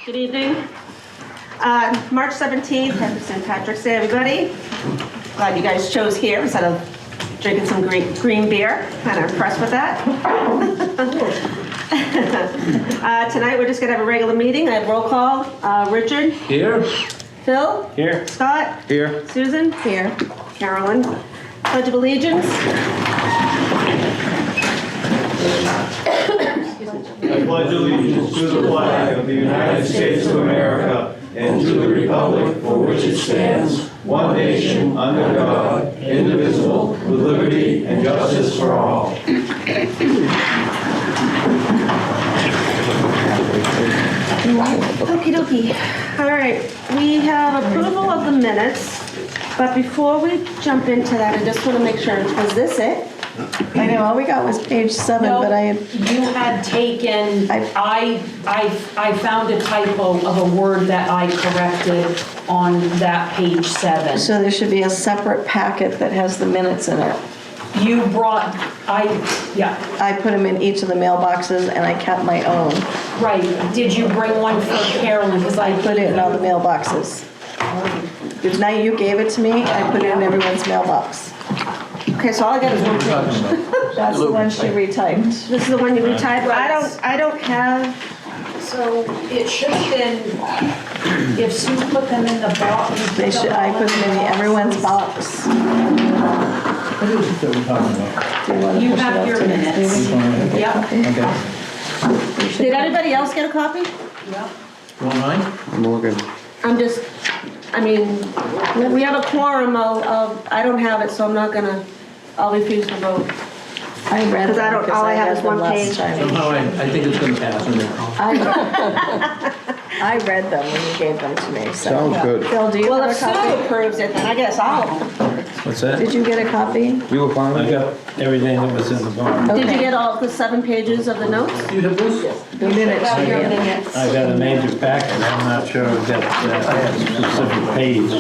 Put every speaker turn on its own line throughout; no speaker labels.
Good evening. March 17th, happy St. Patrick's Day, everybody. Glad you guys chose here instead of drinking some green beer. Kind of impressed with that. Tonight, we're just going to have a regular meeting. I have roll call. Richard?
Here.
Phil?
Here.
Scott?
Here.
Susan? Here. Carolyn? Pledge of Allegiance?
I pledge allegiance to the flag of the United States of America and to the republic for which it stands, one nation, under God, indivisible, with liberty and justice for all.
Okie dokie. All right, we have approval of the minutes, but before we jump into that, I just want to make sure, was this it?
I know, all we got was page 7,
No,
but I
you had taken, I found a typo of a word that I corrected on that page 7.
so there should be a separate packet that has the minutes in it.
You brought, yeah,
I put them in each of the mailboxes and I kept my own.
right. Did you bring one for Carolyn? Because I
Put it in all the mailboxes. The night you gave it to me, I put it in everyone's mailbox.
Okay, so all I got is one page.
That's the one she retyped.
This is the one you retyped. I don't have,
So it should have been, if Sue put them in the box.
I put them in everyone's box.
What is it that we're talking about?
Do you want to
You
push it
have
up
your
to next
minutes.
meeting?
Yep.
Okay.
did anybody else get a copy?
Yep.
You want mine?
I'm looking.
I'm just, I mean, we have a quorum of, I don't have it, so I'm not gonna, I'll refuse to vote.
I read
Because I
them
don't-
because
all I
I
have
read
is
them
one
last
page.
time.
Somehow I think it's gonna pass.
I read them when you gave them to me, so.
Sounds good.
Phil, do you
Well,
have
if
a
Sue
copy?
approves it, then I guess I'll.
What's that?
Did you get a copy?
You were fine
I
with it?
got everything that was in the barn.
Did you
Okay.
get all the 7 pages of the notes?
You have this?
The minutes.
Have your
yeah.
minutes.
I got a major packet. I'm not sure I've got a specific page.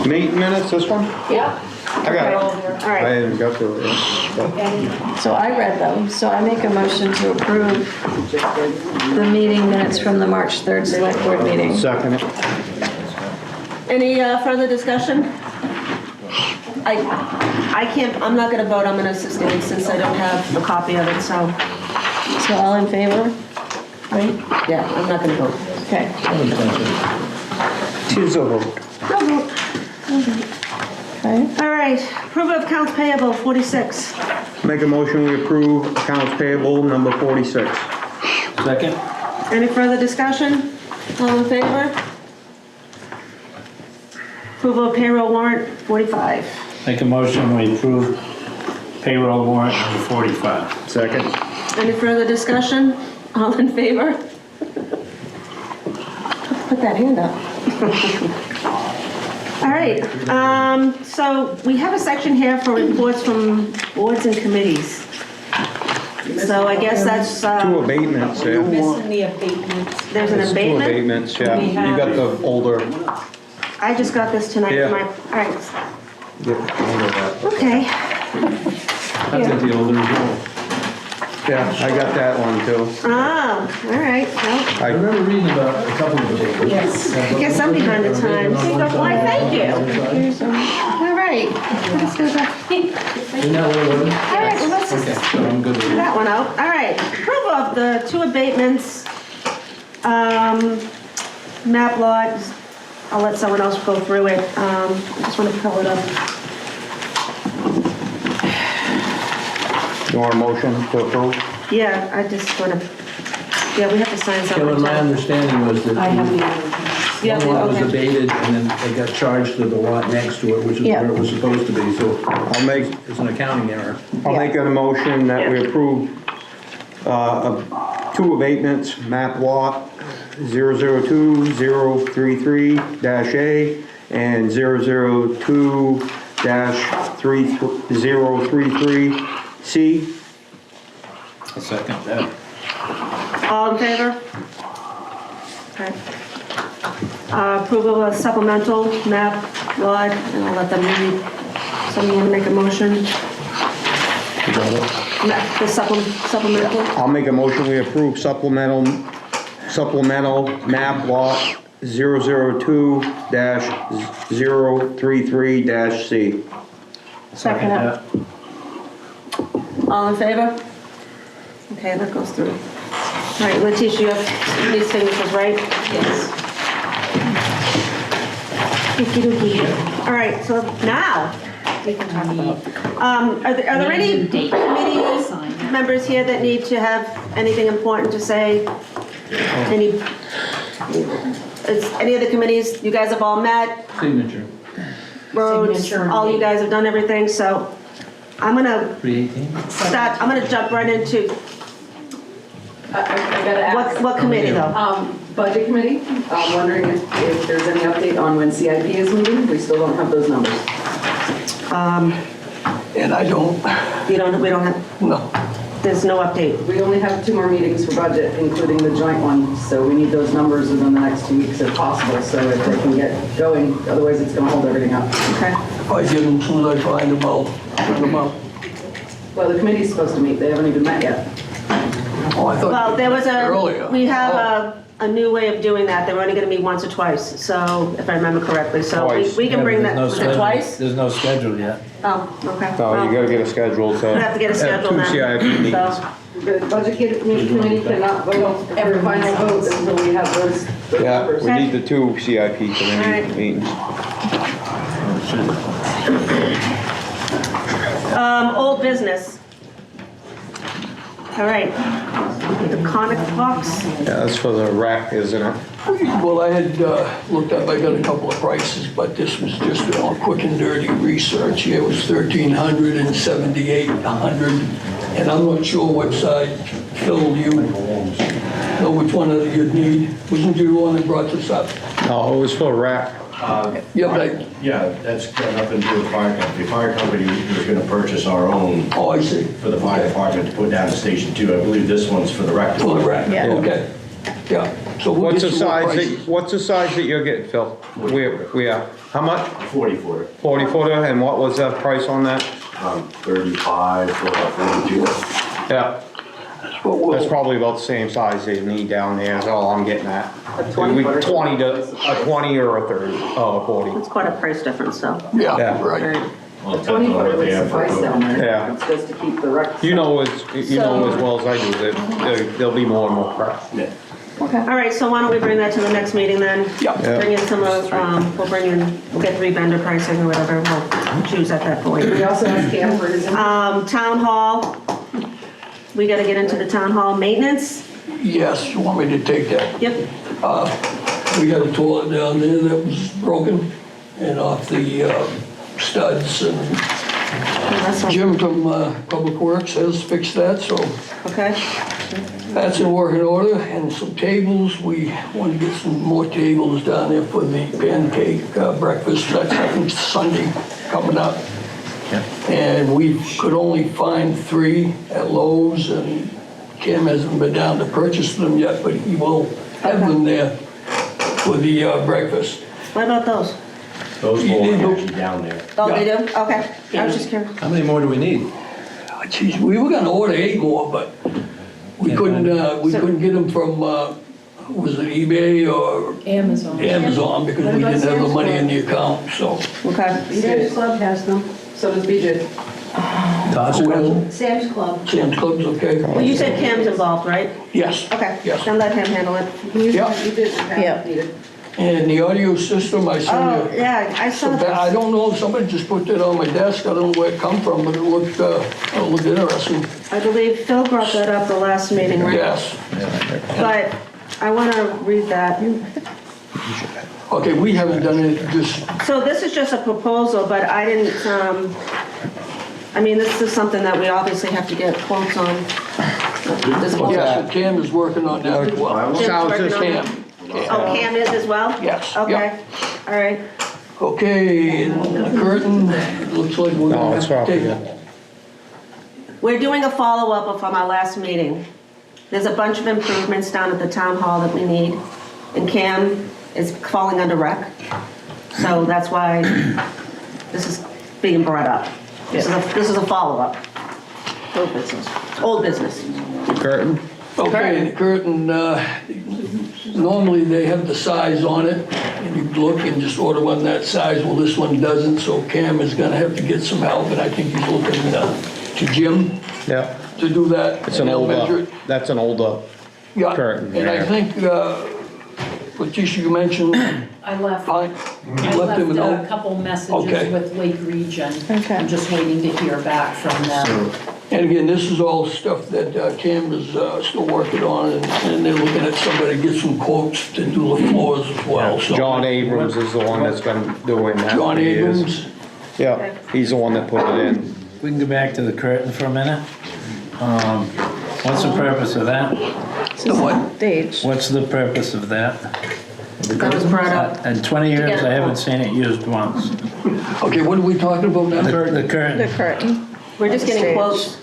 Meeting minutes, this one?
Yep.
I got it.
All
I
right.
haven't got to it yet.
So I read them, so I make a motion to approve the meeting minutes from the March 3rd Select Board meeting.
Second it.
Any further discussion? I can't, I'm not gonna vote, I'm gonna sustain since I don't have a copy of it, so,
So all in favor? Right?
yeah, I'm not gonna vote.
Okay.
Tis a vote.
No vote.
Okay.
All right, approval of accounts payable, 46.
Make a motion, we approve accounts payable number 46.
Second?
Any further discussion? All in favor? Approval of payroll warrant, 45.
Make a motion, we approve payroll warrant number 45.
Second.
Any further discussion? All in favor? Put that hand up. All right, so we have a section here for reports from boards and committees. So I guess that's,
Two abatements, yeah.
Missing the abatements.
there's an
Two
abatement.
abatements, yeah.
We
You
have-
got the older.
I just got this tonight.
Yeah.
All right,
Yeah,
okay.
I've got the older bill.
I got that one too.
Ah, all right, well,
I remember reading about a couple of them.
Yes.
I guess I'm behind the times. Why, thank you. All right. Let's do that.
Isn't that what it was?
All right, well, let's
Okay,
just
so I'm good with
do
it.
that one out. All right, approval of the 2 abatements. Map lot, I'll let someone else go through it. I just want to pull it up.
You want a motion to approve?
Yeah, I just want to, yeah, we have to sign
Kevin,
something.
my understanding was that
I have the other.
Yeah,
one lot was
okay.
abated and then they got charged to the lot next to it, which is
Yeah.
where it was supposed to be, so
I'll make
it's an accounting error.
I'll make a motion that we approve of 2 abatements, map lot 002033-A and 002-3033C.
I'll second that.
All in favor? Okay. Approval of supplemental map lot, and I'll let them read. Someone want to make a motion? The supplemental?
I'll make a motion, we approve supplemental supplemental map lot 002-033-C.
Second it. All in favor? Okay, that goes through. All right, Letitia, you have these signatures, right?
Yes.
Okey-dokey. All right, so now, we can talk about, are there any committee members here that need to have anything important to say? Is any of the committees, you guys have all met?
Signature.
Roads,
Signature.
all you guys have done everything, so I'm gonna
318?
I'm gonna jump right into,
I gotta ask.
what committee though?
Budget committee, I'm wondering if there's any update on when CIP is meeting? We still don't have those numbers.
And I don't,
We don't have,
no.
there's no update.
We only have 2 more meetings for budget, including the joint one, so we need those numbers within the next 2 weeks if possible, so if they can get going, otherwise it's gonna hold everything up.
Okay.
If I get them, as soon as I find them, I'll print them out.
Well, the committee's supposed to meet, they haven't even met yet.
Oh, I thought.
Well, there was
Earlier.
we have a new way of doing that. They were only gonna meet once or twice, so, if I remember correctly, so
Twice.
we can bring that, was it twice?
There's no schedule yet.
Oh, okay.
No, you gotta get a schedule, so.
We have to get a schedule
Two
now.
CIP meetings.
So,
The budget committee cannot vote, every final votes until we have those
Yeah,
numbers.
we need the 2 CIP committee
Alright.
meetings.
old business. All right, the Conic box.
Yeah, that's for the rec, isn't it?
Well, I had looked up, I got a couple of prices, but this was just quick and dirty research. Here it was $1,300 and $7,800, and I'm not sure what side, Phil, you know which one of you'd need. Wasn't you the one that brought this up?
No, it was for rec.
Yeah, but
Yeah, that's got nothing to do with the fire company. The fire company was gonna purchase our own
oh, I see.
for the fire department to put down at Station 2. I believe this one's for the rec.
For the rack,
Yeah.
okay. Yeah, so we'll
What's
get
the
some more
size
prices.
what's the size that you're getting, Phil? We are, how much?
40 footer,
40 footer, and what was the price on that?
35 for about 42.
Yeah,
That's what we'll-
that's probably about the same size they need down there, is all I'm getting at.
A 20
We-
footer.
20 to, a 20 or a 30, oh, 40.
It's quite a price difference, so.
Yeah,
Yeah.
All
right.
right.
Well, it
20
depends on
footer
what
would
they have for
suffice down
equipment.
there.
Yeah.
It's just to keep the rec.
You know as well as I do that there'll be more and more crap.
Yeah.
All right, so why don't we bring that to the next meeting then?
Yeah.
Bring in some of, we'll get 3 vendor pricing or whatever, we'll choose at that point.
We also asked Cam for his.
Town hall, we gotta get into the town hall maintenance.
Yes, you want me to take that?
Yep,
We had a toilet down there that was broken and off the studs, and
that's all.
Jim from Public Works has fixed that, so
Okay,
that's in working order. And some tables, we want to get some more tables down there for the pancake breakfast. That's, I think, Sunday coming up. And we could only find 3 at Lowe's, and Kim hasn't been down to purchase them yet, but he will have them there for the breakfast.
what about those?
Those
You
four
need
are
to-
actually down there.
Oh, they do?
Yeah.
Okay, I was just curious.
How many more do we need?
Geez, we were gonna order 8 more, but we couldn't get them from, was it eBay or
Amazon.
Amazon, because we didn't have the money in the account, so.
Okay.
BJ's Club has them. So does BJ.
Well,
Sam's Club.
Sam's Club's okay?
Well, you said Cam's involved, right?
Yes.
Okay,
Yes.
then let him handle it.
Yeah,
You did,
Yeah.
needed.
and the audio system, I
Oh,
sent you.
yeah, I saw
I
that.
don't know, somebody just put that on my desk, I don't know where it come from, but it looked interesting.
I believe Phil brought that up the last meeting, right?
Yes.
But I want to read that.
Okay, we haven't done it, just,
So this is just a proposal, but I didn't, I mean, this is something that we obviously have to get quotes on. This quote-
yes, Cam is working on that as well.
Jim's
Sounds
working
just
on it.
Cam.
Oh, Cam is as well?
Yes,
Okay,
yeah.
all right.
Okay, and the curtain, it looks like we're
No,
gonna
it's
have to take
off
it.
We're doing a follow-up from our last meeting. There's a bunch of improvements down at the town hall that we need, and Cam is falling under rec. So that's why this is being brought up. This is a follow-up. Old business.
Curtain?
Okay, the curtain, normally they have the size on it, and you look and just order one that size. Well, this one doesn't, so Cam is gonna have to get some help, and I think he's looking to Jim
Yeah,
to do that.
it's an
and he'll measure
older,
it.
that's an older
Yeah,
curtain.
and I
there.
think, Letitia, you mentioned,
I left.
fine,
I
you left him a
left a
note?
couple
Okay.
messages with Lake Region.
Okay.
I'm just waiting to hear back from them.
And again, this is all stuff that Cam is still working on, and they're looking at somebody to get some quotes to do the floors as well, so.
John Abrams is the one that's been doing that.
John
for years.
Abrams,
Yeah, he's the one that put it in.
We can go back to the curtain for a minute. What's the purpose of that?
the what?
Stage.
What's the purpose of that?
That was brought up.
In 20 years, I haven't seen it used once.
Okay, what are we talking about now?
The
The
curtain.
curtain.
We're just getting
Stage.
quotes.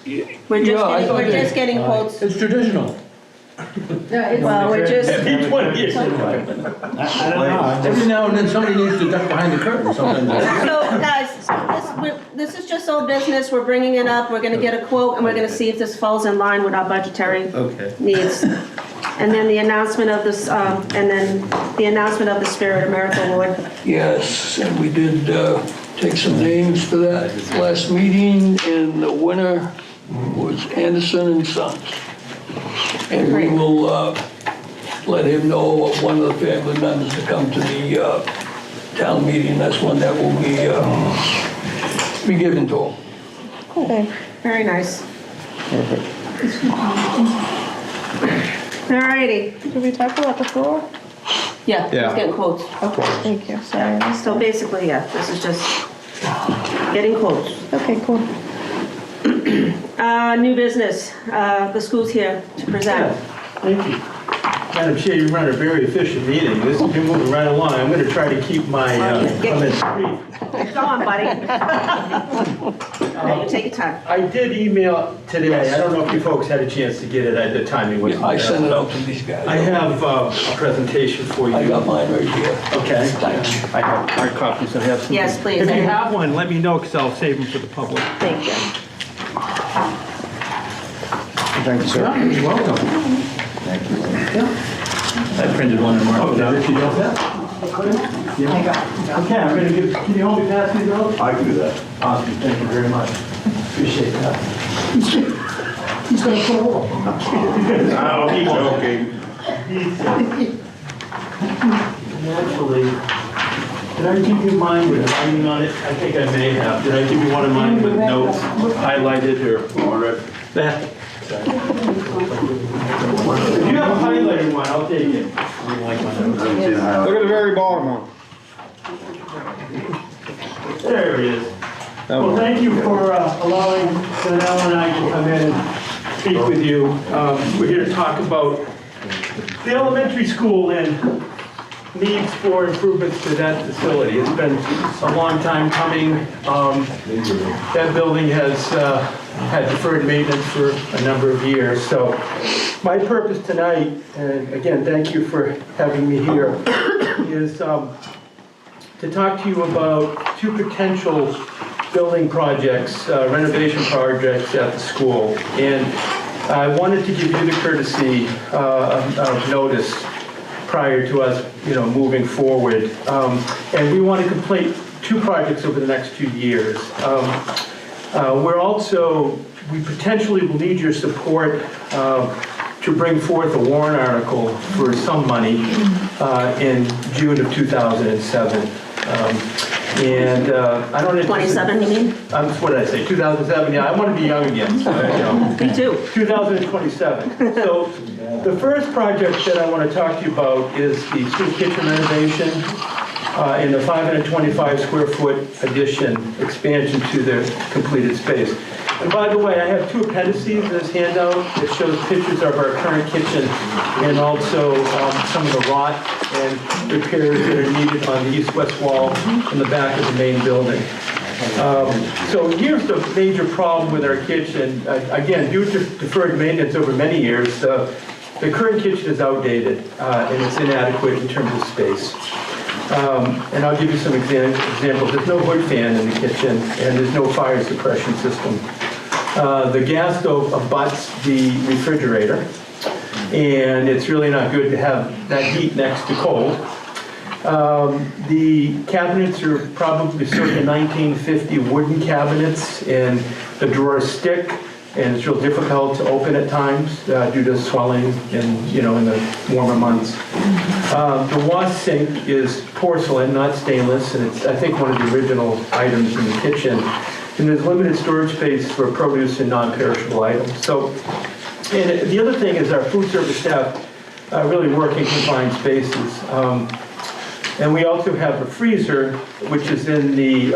We're
Yeah, I
just
thought
getting, we're
they-
just getting quotes.
It's traditional.
Well, we're just,
Every 20 years.
I don't know.
Every now and then, somebody needs to duck behind the curtain, sometimes.
So, guys, this is just old business, we're bringing it up, we're gonna get a quote, and we're gonna see if this falls in line with our budgetary
Okay.
needs. And then the announcement of this, Spirit of Miracle Award.
Yes, and we did take some names for that last meeting, and the winner was Anderson and Sons. And we will let him know of one of the family members to come to the town meeting. That's one that will be given to him.
okay.
Very nice. Alrighty,
Did we talk about the floor?
yeah,
Yeah.
let's get quotes.
Okay, thank you, sorry. I missed
So basically, yeah, this is just getting quotes.
that. Okay, cool.
New business, the school's here to present.
Thank you. Madam Chair, you run a very efficient meeting. This is moving right along. I'm going to try to keep my comments brief.
Go on, buddy. You take your time.
I did email today. I don't know if you folks had a chance to get it. The timing wasn't
I
there.
sent it out to these guys.
I have a presentation for you.
I got mine right here.
Okay.
Thanks.
I have hard copies. I have some.
Yes, please.
If you have one, let me know because I'll save them for the public.
Thank you.
Thank you, sir.
You're welcome. I printed one and marked it up. If you don't have. Yeah. Okay, I'm going to give, can you help me pass these out? I can do that. Awesome, thank you very much. Appreciate that. He's going to put all of them.
Oh, he's joking.
Naturally, did I give you mine with writing on it? I think I may have. Did I give you one of mine with notes highlighted or? That. If you have a highlighted one, I'll take it.
Look at the very bottom one.
There it is. Well, thank you for allowing Donnell and I to come in and speak with you. We're here to talk about the elementary school and needs for improvements to that facility. It's been a long time coming. That building has had deferred maintenance for a number of years. So my purpose tonight, and again, thank you for having me here, is to talk to you about two potential building projects, renovation projects at the school. And I wanted to give you the courtesy of notice prior to us, moving forward. And we want to complete two projects over the next 2 years. We potentially will need your support to bring forth a warrant article for some money in June of 2007. And I don't...
27, you mean?
What did I say, 2007? Yeah, I want to be young again, so,
Me too.
2027. So the first project that I want to talk to you about is the school kitchen renovation in the 525 square foot addition expansion to the completed space. And by the way, I have two appendices in this handout that shows pictures of our current kitchen and also some of the rot and repairs that are needed on the east-west wall in the back of the main building. So here's the major problem with our kitchen. Again, due to deferred maintenance over many years, the current kitchen is outdated and it's inadequate in terms of space. And I'll give you some examples. There's no hood fan in the kitchen and there's no fire suppression system. The gas stove abuts the refrigerator. and it's really not good to have that heat next to cold. The cabinets are probably circa 1950 wooden cabinets, and the drawers stick, and it's real difficult to open at times due to swelling in the warmer months. The wash sink is porcelain, not stainless, and it's, I think, one of the original items in the kitchen. And there's limited storage space for produce and non-perishable items. So, and the other thing is our food service staff really work in confined spaces. And we also have a freezer, which is in the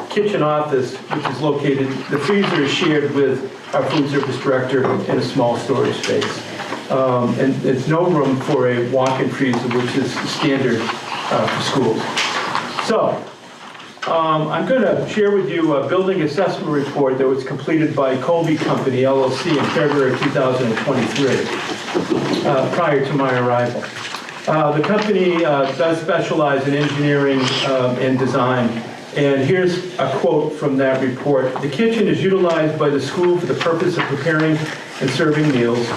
kitchen office, which is located, the freezer is shared with our food service director in a small storage space. And there's no room for a walk-in freezer, which is standard for schools. So, I'm going to share with you a building assessment report that was completed by Colby Company, LLC, in February 2023, prior to my arrival. The company does specialize in engineering and design, and here's a quote from that report. "The kitchen is utilized by the school for the purpose of preparing and serving meals.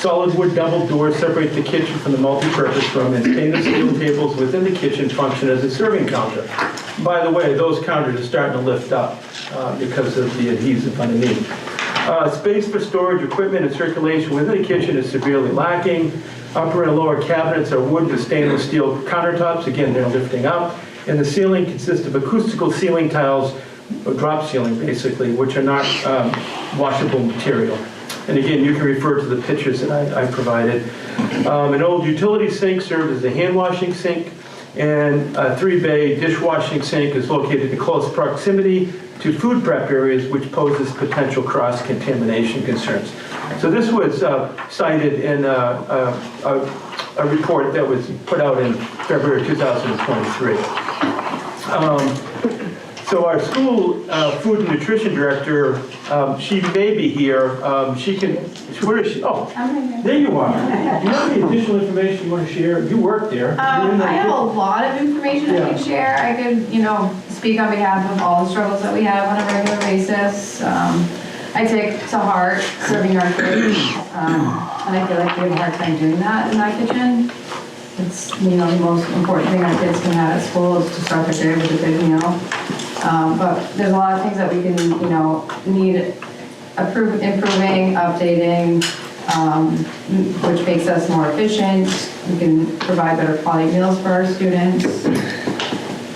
Solid wood double doors separate the kitchen from the multi-purpose room, and stainless steel tables within the kitchen function as a serving counter." By the way, those counters are starting to lift up because of the adhesive underneath. Space for storage, equipment, and circulation within the kitchen is severely lacking. Upper and lower cabinets are wood with stainless steel countertops. Again, they're lifting up. And the ceiling consists of acoustical ceiling tiles, or drop ceiling basically, which are not washable material. And again, you can refer to the pictures that I provided. An old utility sink served as a hand washing sink, and a 3-bay dishwashing sink is located in close proximity to food prep areas, which poses potential cross-contamination concerns. So this was cited in a report that was put out in February 2023. So our school food and nutrition director, she may be here. She can, where is she? Oh, there you are. Do you have any additional information you want to share? You work there.
I have a lot of information I can share. I could, speak on behalf of all the struggles that we have on a regular basis. I take to heart serving our kids, and I feel like we have a hard time doing that in my kitchen. It's, the most important thing our kids can have at school is to start their day with a good meal. But there's a lot of things that we can, need improving, updating, which makes us more efficient. We can provide better quality meals for our students.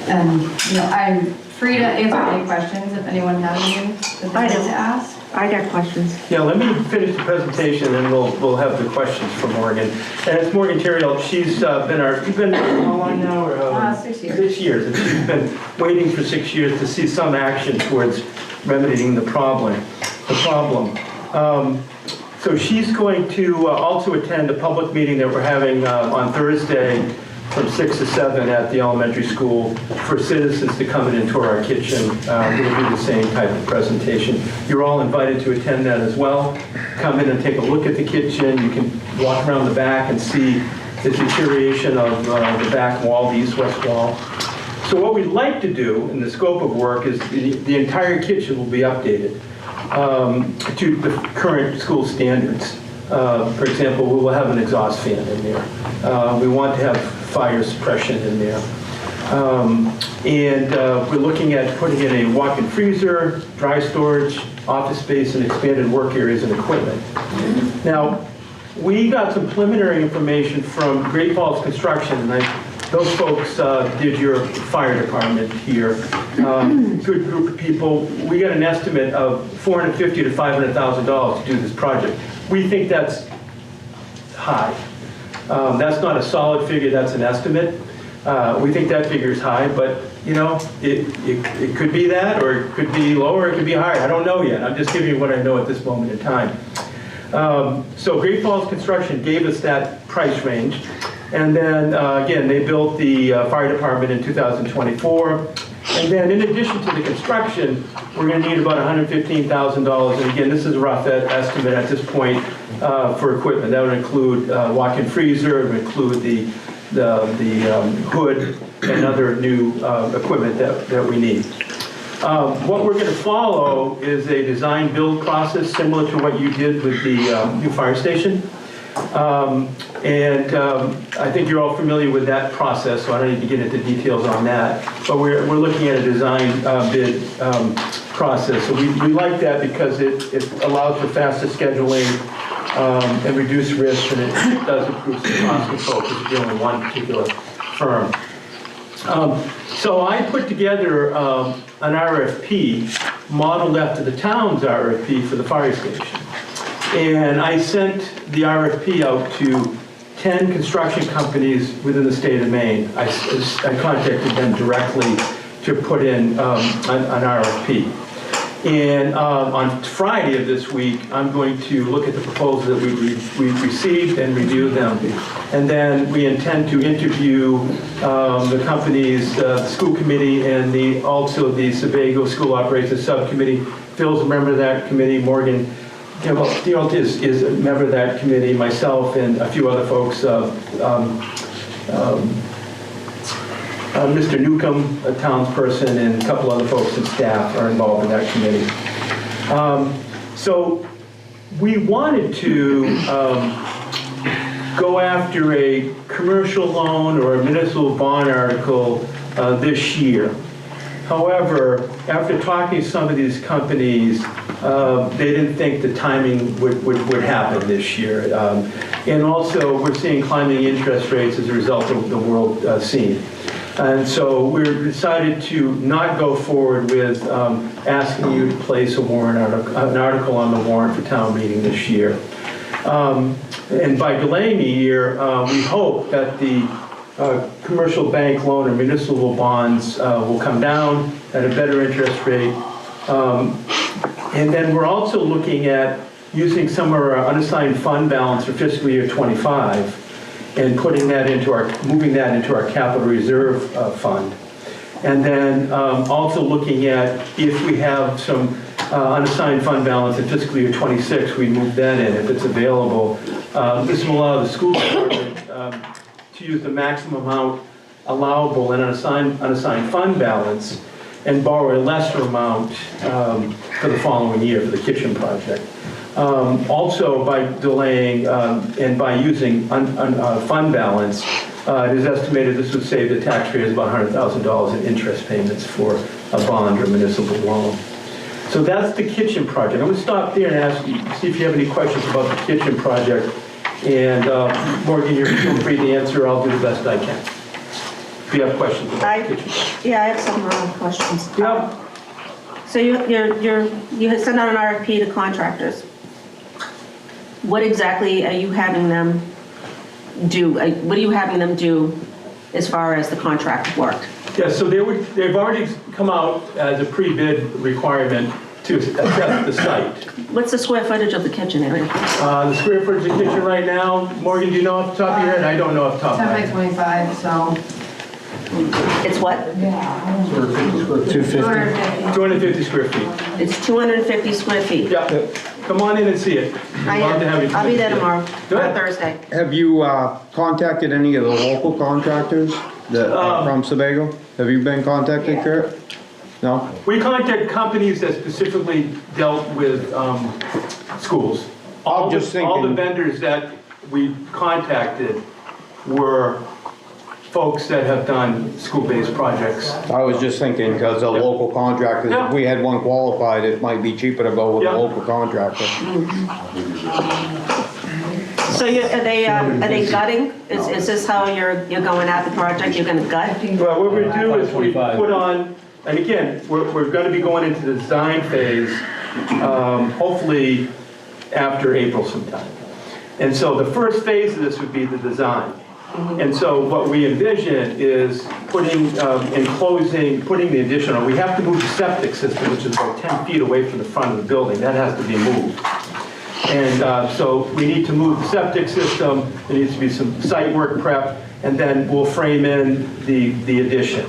And, I'm free to answer any questions if anyone has any that they'd like to ask.
I got questions.
Yeah, let me finish the presentation and we'll have the questions from Morgan. And it's Morgan Terriel. She's you've been how long now?
6 years.
6 years. And she's been waiting for 6 years to see some action towards remedying the problem. So she's going to also attend a public meeting that we're having on Thursday from 6 to 7 at the elementary school for citizens to come in and tour our kitchen. We'll do the same type of presentation. You're all invited to attend that as well. Come in and take a look at the kitchen. You can walk around the back and see the deterioration of the back wall, the east-west wall. So what we'd like to do in the scope of work is the entire kitchen will be updated to the current school standards. For example, we will have an exhaust fan in there. We want to have fire suppression in there. And we're looking at putting in a walk-in freezer, dry storage, office space, and expanded work areas and equipment. Now, we got some preliminary information from Great Falls Construction, and those folks did your fire department here. Good group of people. We got an estimate of $450,000 to $500,000 to do this project. We think that's high. That's not a solid figure, that's an estimate. We think that figure is high, but it could be that, or it could be lower, it could be higher. I don't know yet. I'm just giving you what I know at this moment in time. So Great Falls Construction gave us that price range. And then, again, they built the fire department in 2024. And then in addition to the construction, we're going to need about $115,000. And again, this is a rough estimate at this point for equipment. That would include walk-in freezer, it would include the hood and other new equipment that we need. What we're going to follow is a design build process similar to what you did with the new fire station. I think you're all familiar with that process, so I don't need to get into details on that. But we're looking at a design bid process. So we like that because it allows for faster scheduling and reduced risk, and it does improve some cost control because you're dealing with one particular firm. So I put together an RFP modeled after the town's RFP for the fire station. And I sent the RFP out to 10 construction companies within the state of Maine. I contacted them directly to put in an RFP. And on Friday of this week, I'm going to look at the proposals that we've received and review them. And then we intend to interview the companies, the school committee, and also the Sebago School Operations Subcommittee. Phil's a member of that committee. Morgan is a member of that committee. Myself and a few other folks. Mr. Newcomb, a townsperson, and a couple other folks and staff are involved in that committee. So we wanted to go after a commercial loan or a municipal bond article this year. However, after talking to some of these companies, they didn't think the timing would happen this year. And also, we're seeing climbing interest rates as a result of the world scene. And so we decided to not go forward with asking you to place an article on the warrant for town meeting this year. And by delaying a year, we hope that the commercial bank loan or municipal bonds will come down at a better interest rate. And then we're also looking at using some of our unassigned fund balance for fiscal year 25 and moving that into our capital reserve fund. And then also looking at if we have some unassigned fund balance in fiscal year 26, we move that in if it's available. This will allow the school department to use the maximum amount allowable in unassigned fund balance and borrow a lesser amount for the following year for the kitchen project. Also, by delaying and by using fund balance, it is estimated this would save the taxpayers about $100,000 in interest payments for a bond or municipal loan. So that's the kitchen project. I'm going to stop there and ask you, see if you have any questions about the kitchen project. And Morgan, you're feel free to answer. I'll do the best I can. If you have questions about the kitchen project.
Yeah, I have some questions.
Yeah.
So you have sent out an RFP to contractors. What exactly are you having them do? What are you having them do as far as the contract work?
Yeah, so they've already come out as a pre-bid requirement to assess the site.
What's the square footage of the kitchen area?
The square footage of the kitchen right now, Morgan, do you know off the top of your head? I don't know off the top of my
10 by
head.
25, so.
It's what?
250 square feet.
It's 250 square feet.
Yeah, come on in and see it. Love to have you.
I'll be there tomorrow,
Good.
on Thursday.
Have you contacted any of the local contractors that are from Sebago? Have you been contacted, Kurt? No?
We contact companies that specifically dealt with schools. All
just
the
thinking-
vendors that we contacted were folks that have done school-based projects.
I was just thinking, because the local contractors,
Yeah.
if we had one qualified, it might be cheaper to go with
Yeah.
a local contractor.
So are they gutting? Is this how you're going at the project? You're going to gut?
Well, what we do is we put on, and again, we're going to be going into the design phase, hopefully after April sometime. And so the first phase of this would be the design. And so what we envision is putting the additional, we have to move the septic system, which is about 10 feet away from the front of the building. That has to be moved. And so we need to move the septic system. There needs to be some site work prep, and then we'll frame in the addition.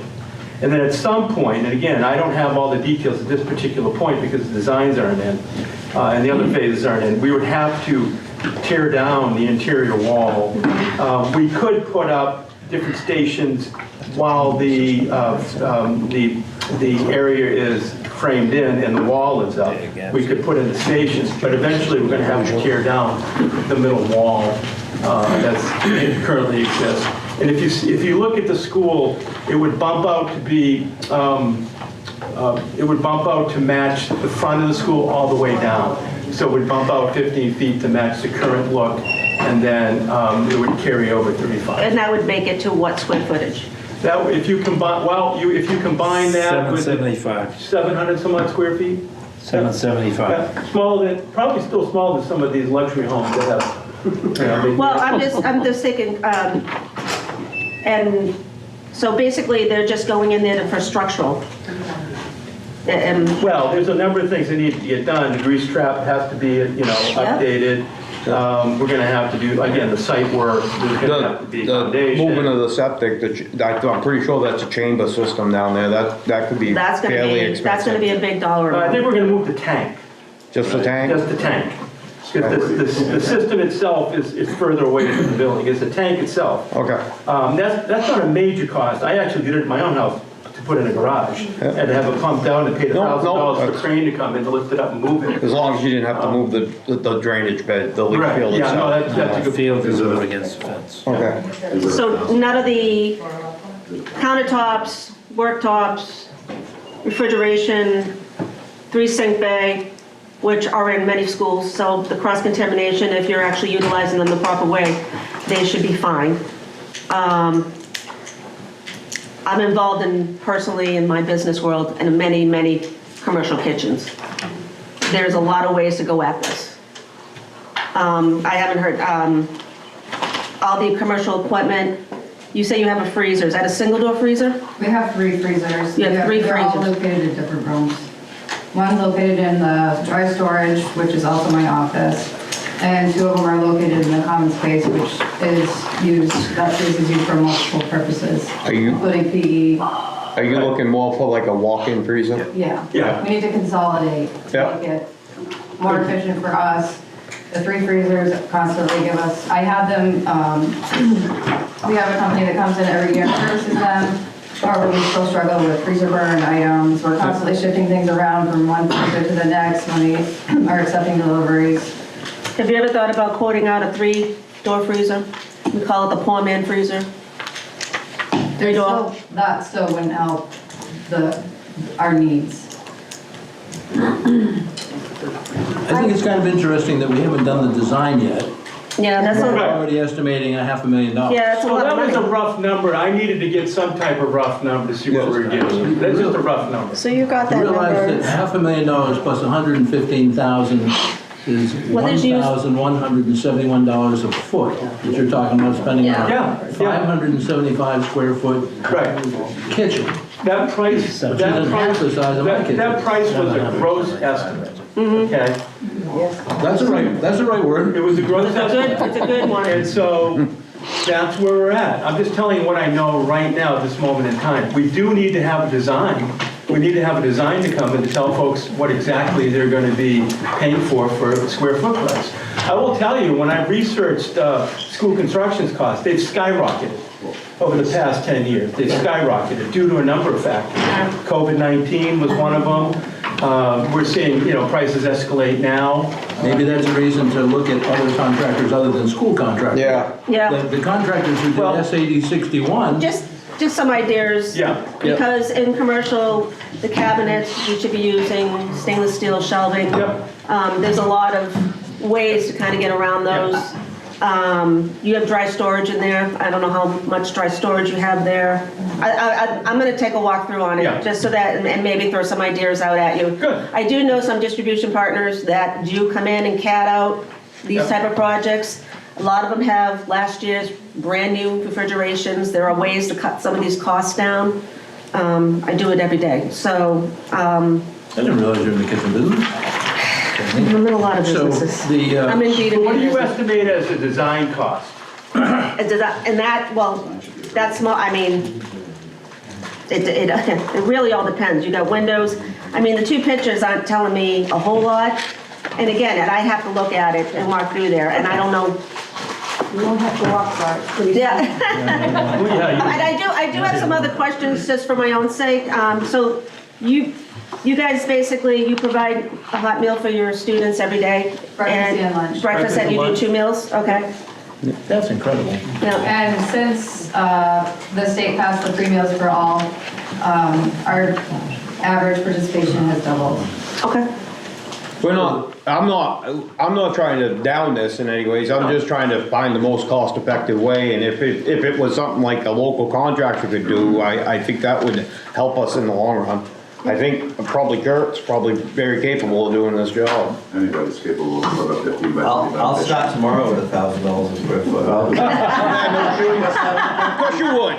And then at some point, and again, I don't have all the details at this particular point because the designs aren't in, and the other phases aren't in, we would have to tear down the interior wall. We could put up different stations while the area is framed in and the wall is up. We could put in the stations, but eventually we're going to have to tear down the middle wall that's currently exists. And if you look at the school, it would bump out to be, it would bump out to match the front of the school all the way down. So it would bump out 15 feet to match the current look, and then it would carry over 35.
And that would make it to what square footage?
That, if you combine, well, if you combine that with
775.
700 some odd square feet?
775.
Yeah, smaller than, probably still smaller than some of these luxury homes that have, you know, they-
Well, I'm just thinking, and so basically they're just going in there for structural. And
Well, there's a number of things that need to get done. The grease trap has to be, you know, updated. We're gonna have to do, again, the site work, there's gonna have to be
The movement
foundation.
of the septic, I'm pretty sure that's a chamber system down there, that could be
that's gonna
fairly
be, that's gonna
expensive.
be a big dollar
I think
amount.
we're gonna move the tank,
Just the tank?
just the tank. Because the system itself is further away from the building, it's the tank itself.
Okay,
That's not a major cost. I actually did it in my own house to put in a garage. Had to have it pumped down and paid
No,
$1,000 for a
that's-
crane to come in to lift it up and move it.
as long as you didn't have to move the drainage bed, the leach
Right,
field
yeah, no,
itself.
that's a good.
Field is over against the fence.
Okay,
So none of the countertops, worktops, refrigeration, 3 sink bay, which are in many schools, so the cross-contamination, if you're actually utilizing them the proper way, they should be fine. I'm involved personally in my business world in many, many commercial kitchens. There's a lot of ways to go at this. I haven't heard, all the commercial equipment, you say you have a freezer, is that a single door freezer?
We have 3 freezers.
You have 3
They're all
freezers.
located in different rooms. One located in the dry storage, which is also my office, and 2 of them are located in the common space, which is used, that space is used for multiple purposes,
Are you-
including PE.
are you looking more for like a walk-in freezer?
Yeah.
Yeah.
We need to consolidate
Yeah.
to make it more efficient for us. The 3 freezers constantly give us, I have them, we have a company that comes in every year and services them. However, we still struggle with freezer burn items. We're constantly shifting things around from one freezer to the next when we are accepting deliveries.
Have you ever thought about quoting out a 3-door freezer? We call it the poor man freezer. 3-door.
That still wouldn't help our needs.
I think it's kind of interesting that we haven't done the design yet.
Yeah, that's
We're
a,
already estimating $500,000.
yeah, that's a
Well,
lot
that
of
was a
money.
rough number. I needed to get some type of rough number to see what we're getting. That's just a rough number.
So you got that
Realize
number.
that $500,000 plus $115,000 is
Well, there's used-
$1,171 a foot that you're talking about spending on
Yeah,
a
yeah.
575 square foot
Right.
kitchen.
That price,
Which isn't half the size of my kitchen.
that price was a gross estimate, okay?
That's the right word.
It was a gross estimate.
It's a good one.
And so that's where we're at. I'm just telling you what I know right now at this moment in time. We do need to have a design. We need to have a design to come and to tell folks what exactly they're going to be paying for a square foot price. I will tell you, when I researched school construction's costs, they've skyrocketed over the past 10 years. They've skyrocketed due to a number of factors. COVID-19 was one of them. We're seeing, prices escalate now.
Maybe that's a reason to look at other contractors other than school contractors.
Yeah.
Yeah.
The contractors who
Well-
did SAD 61.
Just some ideas.
Yeah.
Because in commercial, the cabinets, you should be using stainless steel shelving.
Yep.
There's a lot of ways to kind of get around those. You have dry storage in there. I don't know how much dry storage you have there. I'm going to take a walkthrough on
Yeah.
it, just so that, and maybe throw some ideas out at you.
Good.
I do know some distribution partners that do come in and CAD out these
Yep.
type of projects. A lot of them have last year's brand-new refrigerations. There are ways to cut some of these costs down. I do it every day, so
I didn't realize you were in the kitchen business.
I'm in a lot of
So
businesses.
the,
I'm in B2B
So what do you
business.
estimate as a design cost?
And that, well, that's small, I mean, it really all depends. You got windows, I mean, the 2 pictures aren't telling me a whole lot. And again, I have to look at it and walk through there, and I don't know.
You don't have to walk far, please.
Yeah.
Well, yeah,
And I do have some other questions just for my own sake. So you guys basically, you provide a hot meal for your students every day?
Breakfast and lunch.
Breakfast and you do
Breakfast
2 meals, okay.
That's incredible.
Yeah.
And since the state passed the free meals for all, our average participation has doubled.
Okay.
I'm not trying to down this in any ways, I'm just trying to find the most cost-effective way, and if it was something like a local contractor could do, I think that would help us in the long run. I think probably Kurt's probably very capable of doing this job.
Anybody's capable of put up 15 by 20.
I'll start tomorrow with $1,000 a square foot.
Of course you would.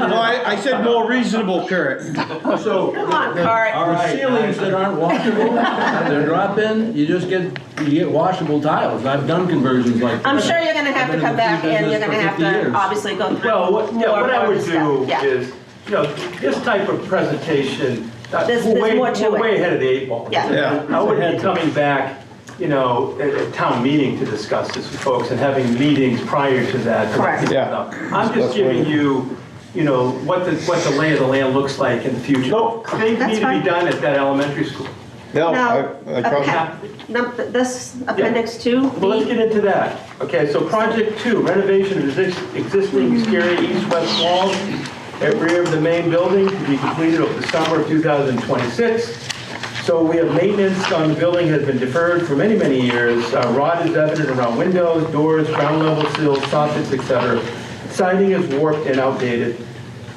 No, I said more reasonable, Kurt.
So,
Come on, Kurt.
the ceilings that aren't washable, they're drop-in, you get washable tiles. I've done conversions like that.
I'm sure you're gonna have to come back and you're gonna have to obviously go through.
Well, what I would do
Yeah.
is, this type of presentation,
There's
we're
more to it.
way ahead of the 8 ball.
Yeah.
I wouldn't be coming back, at town meeting to discuss this with folks and having meetings prior to that.
Correct.
Yeah.
I'm just giving you, what the lay of the land looks like in the future. Things
That's
need to
fine.
be done at that elementary school.
No,
Now,
I trust.
this appendix 2,
Well, let's get into that. Okay, so project 2, renovation of existing exterior east-west walls at rear of the main building to be completed over the summer of 2026. So we have maintenance on the building has been deferred for many, many years. Rot is evident around windows, doors, ground level sills, soffits, etc. Siding is warped and outdated.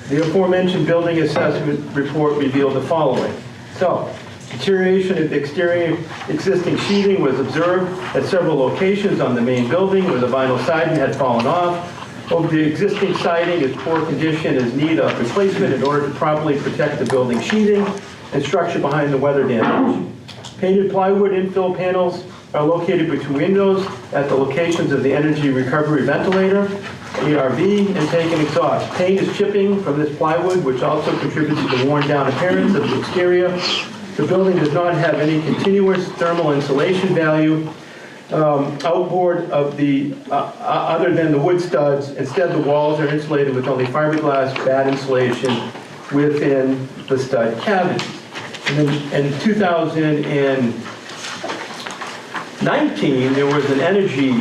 The aforementioned building assessment report revealed the following. So, deterioration of the exterior existing sheathing was observed at several locations on the main building where the vinyl siding had fallen off. Of the existing siding is poor condition, is need of replacement in order to properly protect the building sheathing and structure behind the weather damage. Painted plywood infill panels are located between windows at the locations of the energy recovery ventilator, ERV, and tank and exhaust. Paint is chipping from this plywood, which also contributes to the worn down appearance of the exterior. The building does not have any continuous thermal insulation value outboard of the, other than the wood studs. Instead, the walls are insulated with only fiberglass bad insulation within the stud cavities. And then in 2019, there was an energy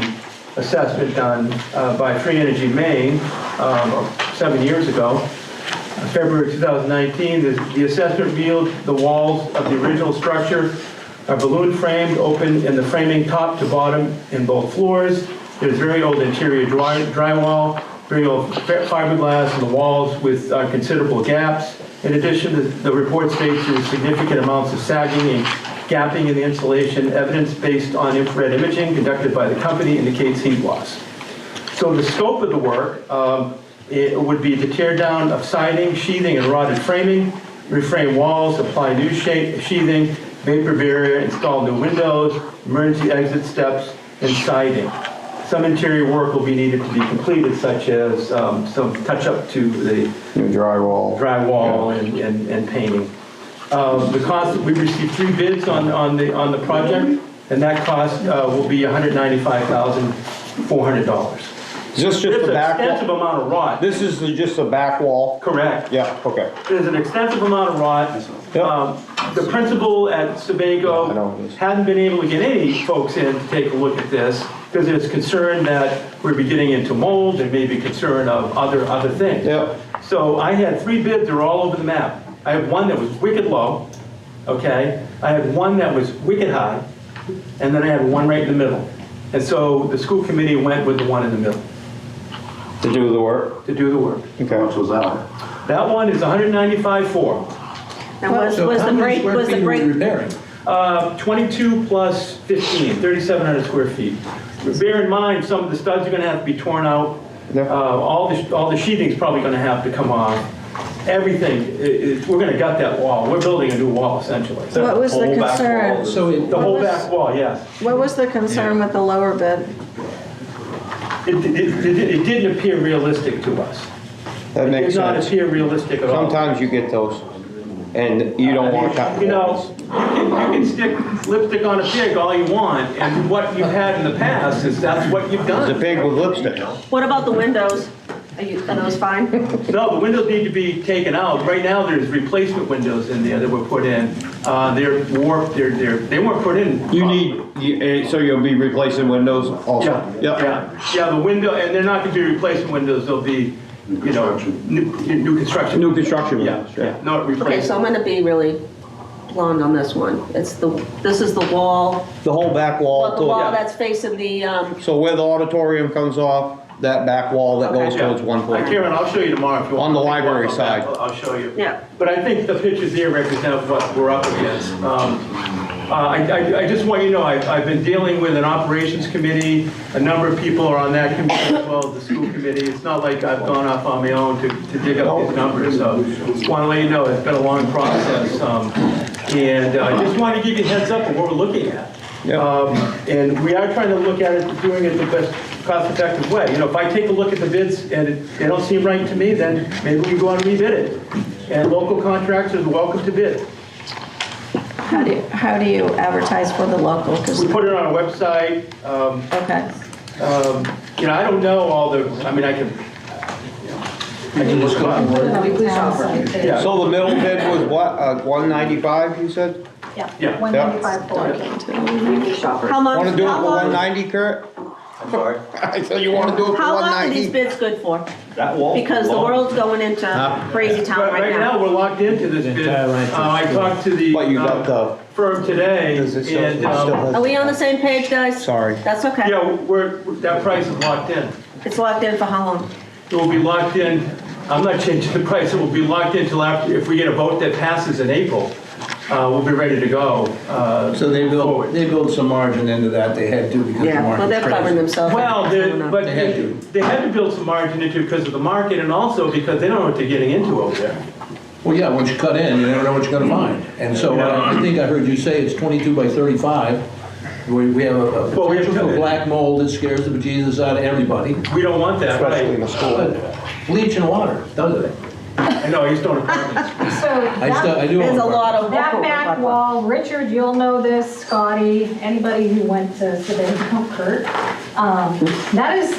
assessment done by Free Energy Maine 7 years ago. February 2019, the assessment revealed the walls of the original structure are balloon framed, open in the framing top to bottom in both floors. There's very old interior drywall, very old fiberglass in the walls with considerable gaps. In addition, the report states there is significant amounts of sagging and gapping in the insulation. Evidence based on infrared imaging conducted by the company indicates heat loss. So the scope of the work, it would be to tear down of siding, sheathing, and rotted framing, reframe walls, apply new sheathing, vapor barrier, install new windows, emergency exit steps, and siding. Some interior work will be needed to be completed, such as some touch-up to the drywall and painting. The cost, we received 3 bids on the project, and that cost will be $195,400.
Is this just
There's
the
an
back
extensive
wall?
amount of rot.
This is just the back wall?
Correct.
Yeah, okay.
There's an extensive amount of rot. The principal at Sebago hadn't been able to get any folks in to take a look at this because there's concern that we'd be getting into mold and maybe concern of other things.
Yep.
So I had 3 bids, they're all over the map. I had one that was wicked low, okay? I had one that was wicked high, and then I had one right in the middle. And so the school committee went with the one in the middle.
To do the work?
To do the work.
Okay.
How much was that one?
That one is $195,400.
Now, was the break,
repairing?
22 plus 15, 3,700 square feet. Bear in mind, some of the studs are gonna have to be torn out.
Yeah.
All the sheathing's probably gonna have to come off. Everything, we're gonna gut that wall. We're building a new wall essentially.
What was the concern?
The whole back wall, yes.
What was the concern with the lower bid?
It didn't appear realistic to us.
That
It
makes
did not
sense.
appear realistic at all.
Sometimes you get those, and you don't want to.
You can stick lipstick on a pig all you want, and what you've had in the past is that's what you've
It's a
done.
pig with lipstick.
What about the windows? Are those fine?
No, the windows need to be taken out. Right now, there's replacement windows in there that were put in. They're warped, they weren't put in.
So you'll be replacing windows also?
Yeah, the window, and they're not gonna be replacement windows, they'll be, you know, new construction.
New construction
Yeah,
windows,
yeah, not
Okay, so
replacement.
I'm gonna be really blonde on this one. This is the wall,
The whole back wall.
well, the wall that's facing the,
So where the auditorium comes off, that back wall that goes
Okay.
towards one point.
Karen, I'll show you tomorrow if you want.
On the library
I'll-
side.
I'll show you.
yeah.
But I think the pictures here represent what we're up against. I just want you to know, I've been dealing with an operations committee. A number of people are on that committee as well as the school committee. It's not like I've gone off on my own to dig up these numbers. So just want to let you know, it's been a long process. And I just want to give you a heads up of what we're looking at. And we are trying to look at it, doing it the best cost-effective way. You know, if I take a look at the bids and they don't seem right to me, then maybe we go out and rebid it. And local contractors are welcome to bid.
How do you advertise for the local? 'Cause-
We put it on a website.
Okay.
You know, I don't know all the, I mean, I can look it up. Yeah.
So the middle bid was what, 195, you said?
Yeah.
195
How long?
Want to do it
how
for
long-
190, Kurt?
I'm sorry.
I said you want to do it for
How long are these
190?
bids good for?
That wall?
Because the world's going into crazy town
Right
right now.
now, we're locked into this bid. I talked to the
But you got the,
firm today,
does it still,
and,
Are we on the same page, guys?
sorry.
That's okay.
yeah, that price is locked in.
It's locked in for how long?
It will be locked in, I'm not changing the price, it will be locked in until after, if we get a vote that passes in April, we'll be ready to go. So they
built some margin into that, they had to because the
Yeah, well,
market's
they're covering
crazy.
themselves.
Well, but
They had to.
they had to build some margin into it because of the market and also because they don't know what they're getting into over there.
Well, yeah, once you cut in, you never know what you're gonna find. And so I think I heard you say it's 22 by 35. We have a
Well, we have
potential for
to-
black mold that scares the bejesus out of everybody.
We don't want that,
Especially in
right?
the school.
But bleach and water, does it?
I know, he's doing apartments.
So
I do.
There's a
own
lot of.
that back wall, Richard, you'll know this, Scotty, anybody who went to Sebago, Kurt, that is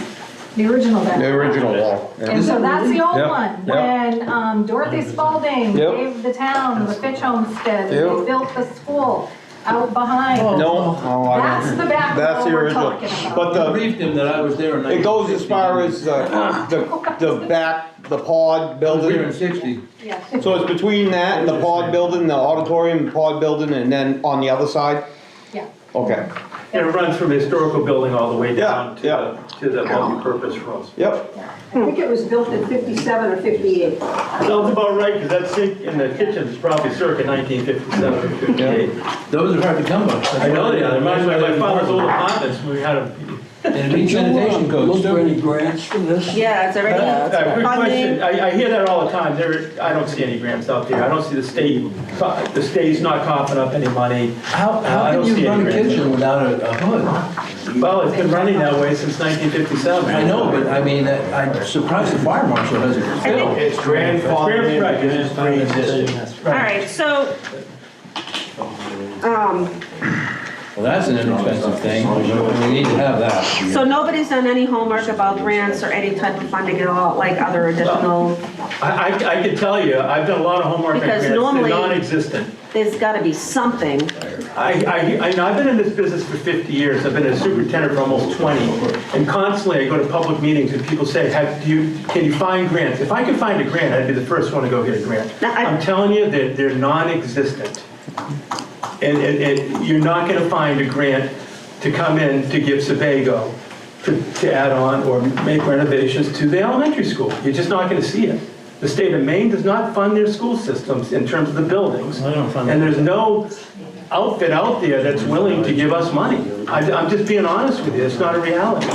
the original back.
The original wall. yeah.
And so that's the old
Yep,
one,
yep.
when Dorothy Spalding
Yep.
gave the town the Fitch Homestead, and
Yep.
they built the school out behind.
No, I
That's
don't.
the back
That's
wall
the
we're
original.
talking about.
But
I
the,
briefed him that I was there in
it goes as
1960.
far as the back, the pod
I was there in
building.
60.
Yes.
So it's between that and the pod building, the auditorium, the pod building, and then on the other side?
Yeah.
Okay,
And it runs from the historical building all the way down
Yeah,
to the multi-purpose rooms.
yep.
I think it was built in 57 or 58.
Sounds about right, because that sink in the kitchen is probably circa 1957 or 58.
Those are hard to come by.
I know they are, it reminds me of my father's old apartments, when we had a.
And it meets sanitation
Look
codes
for
too.
any grants for this?
Yeah, it's already.
Good question,
funding.
I hear that all the time, I don't see any grants out there, I don't see the state's not coughing up any money.
How
I don't
can
see
you
any
run a
grants.
kitchen without a hood?
Well, it's been running that way since 1957.
I know, but I mean, I'm surprised the fire marshal hasn't filled.
It's grandfathered in,
Right.
because it's pre-existing.
All right, so,
Well, that's an inexpensive thing. We need to have that.
so nobody's done any homework about grants or any type of funding at all, like other additional,
I can tell you, I've done a lot of homework on
Because
grants, they're
normally-
non-existent.
there's gotta be something.
I've been in this business for 50 years, I've been a superintendent for almost 20, and constantly I go to public meetings and people say, can you find grants? If I could find a grant, I'd be the first one to go get a grant.
Now,
I'm telling you that they're non-existent. And you're not gonna find a grant to come in to give Sebago to add on or make renovations to the elementary school. You're just not gonna see it. The state of Maine does not fund their school systems in terms of the buildings.
I don't fund
And there's no outfit out there that's willing to give us money. I'm just being honest with you, it's not a reality.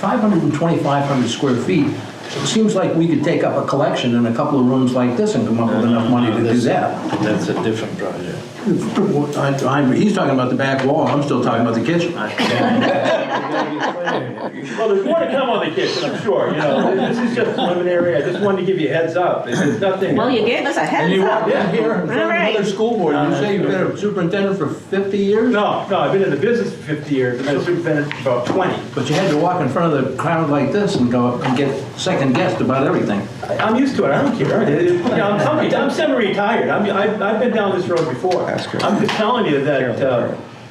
2,500 square feet. It seems like we could take up a collection in a couple of rooms like this and come up with enough money to do that.
That's a different project.
He's talking about the back wall, I'm still talking about the kitchen.
Well, there's more to come on the kitchen, I'm sure, you know, this is just preliminary, I just wanted to give you a heads up, it's nothing.
Well, you gave us a
And
heads
you
up.
walked in here in front of
All right.
another school board, you say you've been a superintendent for 50 years?
No, I've been in the business for 50 years, and I've been about 20.
But you had to walk in front of the crowd like this and go and get second guessed about everything.
I'm used to it, I don't care. You know, I'm semi-retired, I've been down this road before. I'm just telling you that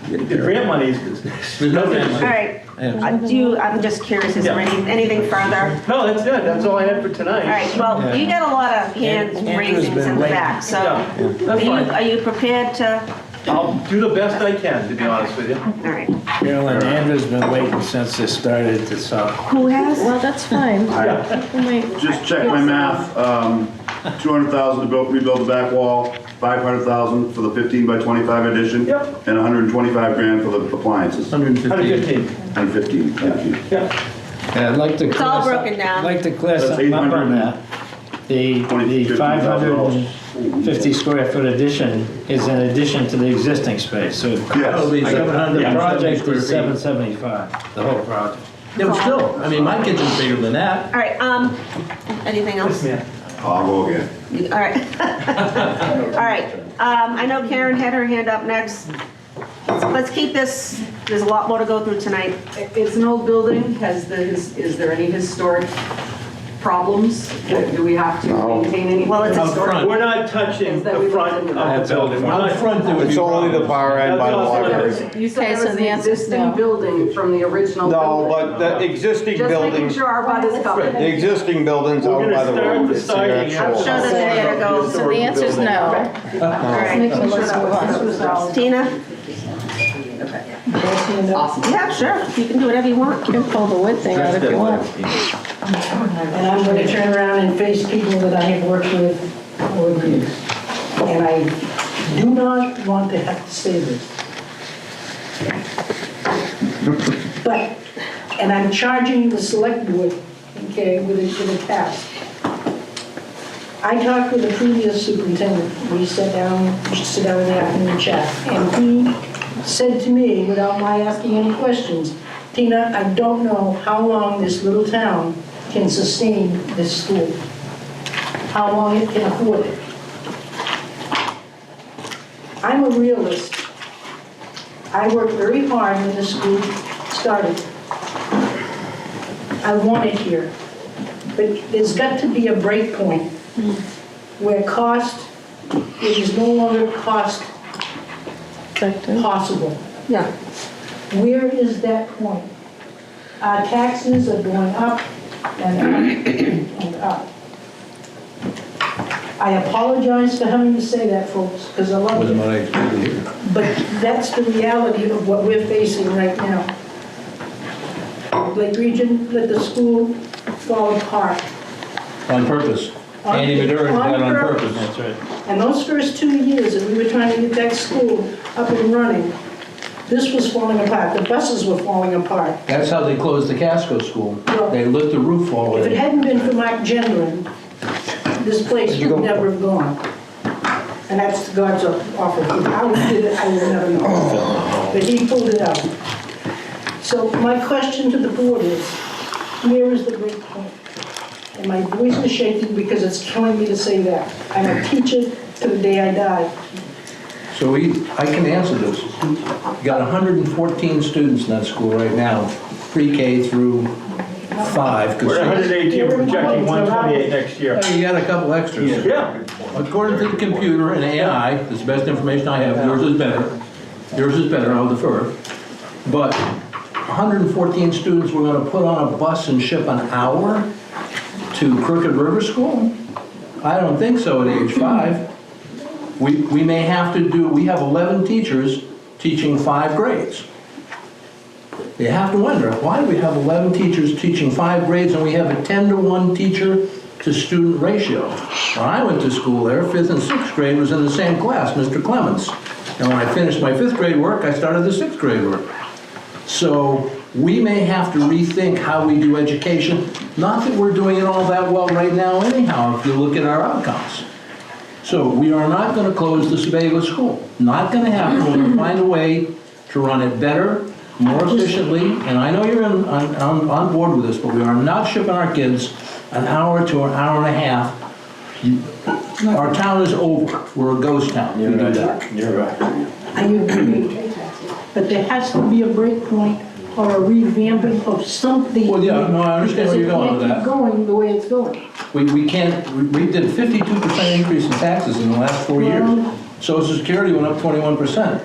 the grant money is
There's no grant
All
money.
right. I'm just curious, is there anything further?
No, that's it, that's all I had for tonight.
All right, well, you got a lot of hands raising in the back, so
Yeah, that's fine.
are you prepared to,
I'll do the best I can, to be honest with you.
all right.
Carolyn, Andrew's been waiting since this started to talk.
Who has?
Well, that's fine. Wait.
Just check my math, 200,000 to rebuild the back wall, 500,000 for the 15 by 25 addition.
Yep.
And 125 grand for the appliances.
150.
115, thank you.
Yeah.
And I'd like to.
It's all broken down.
I'd like to clear
That's
something up on
800.
that. The 550 square foot addition is in addition to the existing space, so
Yes.
Probably
the
770
project
square
is
feet.
775, the whole project.
Yeah, but still, I mean, my kitchen's bigger than that.
All right, anything else?
Yes, ma'am.
I'll go again.
All right. All right, I know Karen had her hand up next. Let's keep this, there's a lot more to go through tonight.
It's an old building, is there any historic problems? Do we have to maintain any?
Well, it's
Up front.
We're not touching the front of the building. We're
Out
not-
front, there would be
It's only the far end by the library.
You said
Okay,
there
so
was
the
an
answer is
existing
no.
building from the original building.
No, but the existing
Just making
building,
sure our butt is covered.
the existing building's
We're
out
gonna
by the
start
road.
the
It's the
siding.
I'm
actual.
sure that they're gonna go,
So the answer is no.
all right.
So let's move on.
Tina?
Awesome.
Yeah, sure, you can do whatever you want.
You can pull the wood thing out if you want.
And I'm going to turn around and face people that I have worked with over the years. And I do not want to have to say this. But, and I'm charging the select board, okay, with a task. I talked with the previous superintendent. We sat down in the afternoon chat. And he said to me, without my asking any questions, Tina, I don't know how long this little town can sustain this school, how long it can afford it. I'm a realist. I worked very hard when the school started. I want it here. But there's got to be a break point where it is no longer cost possible.
Yeah.
Where is that point? Our taxes are going up and up and up. I apologize for having to say that, folks, because I love
Wasn't
you.
what I expected either.
But that's the reality of what we're facing right now. Lake Region let the school fall apart.
On purpose. Andy Maduro did that on purpose.
That's right.
And those first 2 years that we were trying to get that school up and running, this was falling apart. The buses were falling apart.
That's how they closed the Casco School. They let the roof fall
If it
in.
hadn't been for Mark Gendron, this place would never have gone. And that's God's offer. How he did it, I will never know. But he pulled it out. So my question to the board is, where is the break point? And my voice is shaking because it's killing me to say that. I'm a teacher to the day I die.
So I can answer this. You got 114 students in that school right now, pre-K through 5. 'cause
We're at 118, we're projecting 128 next year.
You got a couple extras.
Yeah.
According to the computer and AI, this is the best information I have, yours is better. Yours is better, I'll defer. But 114 students we're gonna put on a bus and ship an hour to Crooked River School? I don't think so at age 5. We may have to do, we have 11 teachers teaching 5 grades. You have to wonder, why do we have 11 teachers teaching 5 grades and we have a 10-to-1 teacher to student ratio? When I went to school there, 5th and 6th grade was in the same class, Mr. Clements. And when I finished my 5th grade work, I started the 6th grade work. So we may have to rethink how we do education. Not that we're doing it all that well right now anyhow, if you look at our outcomes. So we are not gonna close the Sebago school. Not gonna happen. We're gonna find a way to run it better, more efficiently, and I know you're on board with this, but we are not shipping our kids an hour to an hour and a half. Our town is over. We're a ghost town. We do that.
You're right.
I agree, but there has to be a break point or a revamping of something.
Well, yeah, no, I understand where you're going with
Because it
that.
can't keep going the way it's going.
We can't, we did 52% increase in taxes in the last 4 years. Social Security went up 21%.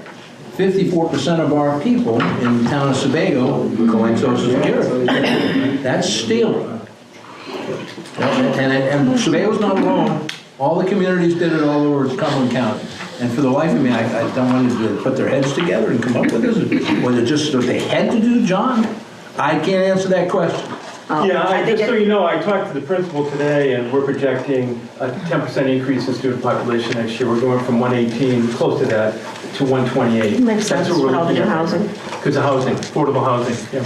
54% of our people in the town of Sebago collect Social Security. That's stealing. And Sebago's not alone. All the communities did it all over Cumberland County. And for the life of me, I don't want them to put their heads together and come up with this. Was it just what they had to do, John? I can't answer that question.
Yeah, just so you know, I talked to the principal today, and we're projecting a 10% increase in student population next year. We're going from 118, close to that, to 128.
Makes sense with all the new housing.
Because of housing, affordable housing, yeah.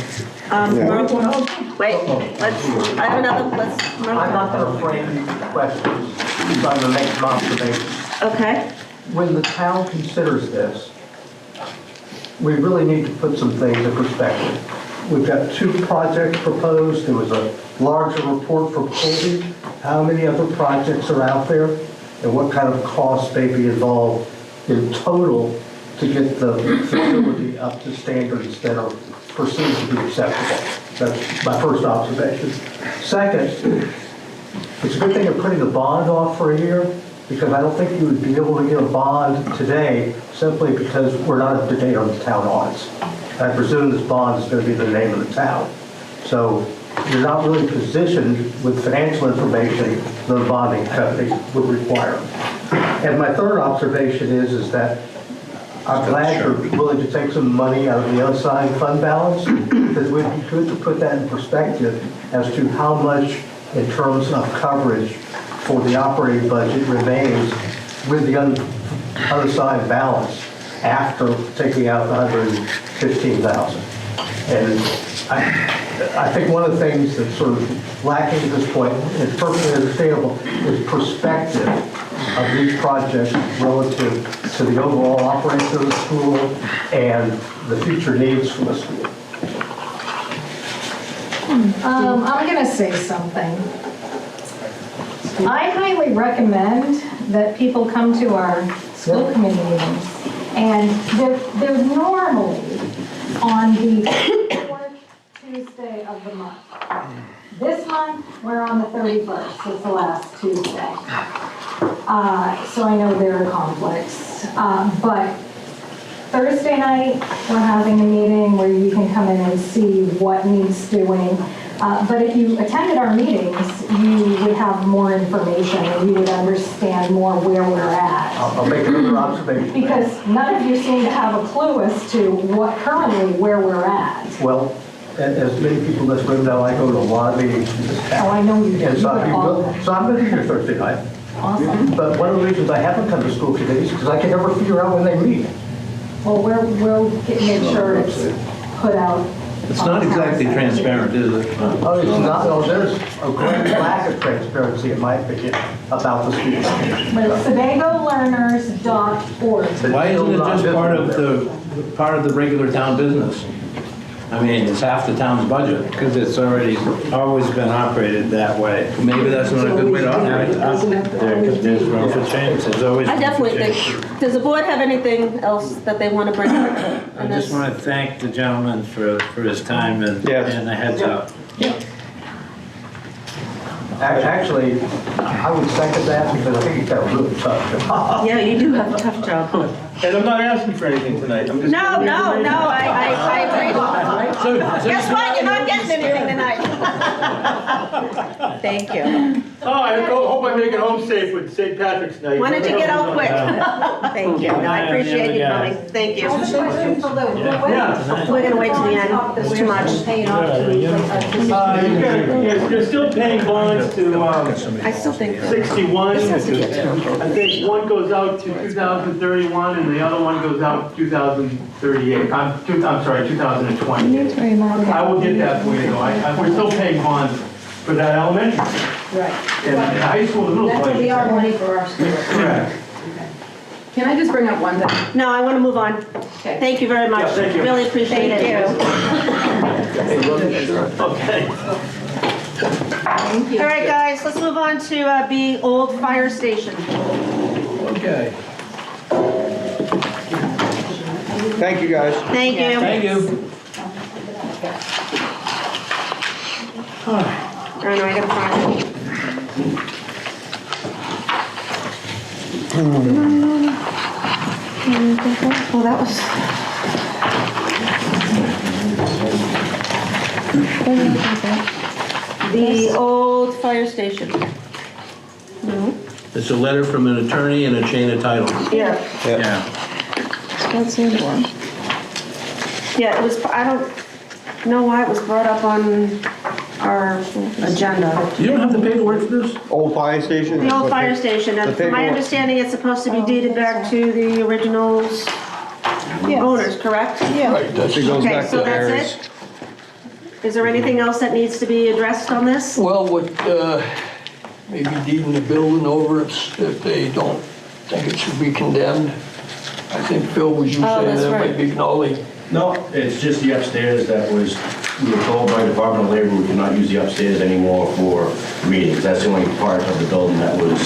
Wait, I have another,
I'm not going to frame questions, I'm going to make some observations.
Okay.
When the town considers this, we really need to put some things in perspective. We've got 2 projects proposed. There was a larger report from Colby. How many other projects are out there? And what kind of costs may be involved in total to get the facility up to standards that are perceived to be acceptable? That's my first observation. Second, it's a good thing you're putting a bond off for a year, because I don't think you would be able to get a bond today simply because we're not up to date on the town audits. I presume this bond is going to be the name of the town. So you're not really positioned with financial information the bonding company would require. And my third observation is that I'm glad you're willing to take some money out of the unassigned fund balance, because it would be good to put that in perspective as to how much in terms of coverage for the operating budget remains with the unassigned balance after taking out the $115,000. And I think one of the things that's sort of lacking at this point, and it's perfectly understandable, is perspective of these projects relative to the overall operation of the school and the future needs for the school.
I'm gonna say something. I highly recommend that people come to our school committee meetings, and they're normally on the 4th Tuesday of the month. This month, we're on the 31st, it's the last Tuesday. So I know there are conflicts, but Thursday night, we're having a meeting where you can come in and see what needs doing. But if you attended our meetings, you would have more information and you would understand more where we're at.
I'll make another observation.
Because none of you seem to have a clue as to what currently where we're at.
Well, as many people in this room know, I go to a lot of meetings in this town.
Oh, I know you do.
And so I'm going to be here Thursday night.
Awesome.
But one of the reasons I haven't come to school committees is because I can never figure out when they meet.
Well, we'll make sure it's put out.
It's not exactly transparent, is it?
Oh, it's not, no, there's a great lack of transparency, in my opinion, about the school.
But it's SebagoLearners.org.
Why isn't it just part of the regular town business? I mean, it's half the town's budget.
Because it's already, always been operated that way.
Maybe that's not a good way to operate it.
There's room for change, there's always
I
room for
definitely
change.
think, does the board have anything else that they want to bring up?
I just want to thank the gentleman for his time and the heads up.
Actually, I would second that because I think he's got a really tough job.
Yeah, you do have a tough job.
And I'm not asking for anything tonight, I'm just.
No, I agree. Guess what, you're not getting anything tonight. Thank you.
Oh, I hope I make it home safe with St. Patrick's Night.
Why don't you get out quick? Thank you, no, I appreciate you coming, thank you.
I have a question for Lou.
Yeah.
We're gonna wait till the end, there's too much.
You're still paying bonds to
I still think.
61.
This has to get to.
I think one goes out to 2031 and the other one goes out 2038. I'm sorry, 2020. I will get that for you though. We're still paying bonds for that elementary.
Right.
And high school and middle
That's
school.
what we are money for our school.
Correct.
Can I just bring up one thing?
No, I want to move on.
Okay.
Thank you very much.
Yeah, thank you.
Really appreciate it.
Okay.
All right, guys, let's move on to B, old fire station.
Okay.
Thank you, guys.
Thank you.
Thank you.
Oh, no, I gotta find it. Oh, that was. The old fire station. No?
It's a letter from an attorney and a chain of title.
Yeah.
Yeah.
That's the one.
Yeah, it was, I don't know why it was brought up on our agenda.
You don't have the paperwork for this?
Old fire station?
The old fire station, and
The
from my
paperwork.
understanding, it's supposed to be deeded back to the original's owners, correct?
Yeah.
Right, that's
It goes
Okay,
back
so
to
that's
Aries.
it? Is there anything else that needs to be addressed on this?
Well, what, maybe deeding the building over if they don't think it should be condemned. I think Phil was you
Oh,
saying
that's
that
right.
might be Nolly.
No, it's just the upstairs that was, we were told by Department of Labor we cannot use the upstairs anymore for meetings. That's the only part of the building that was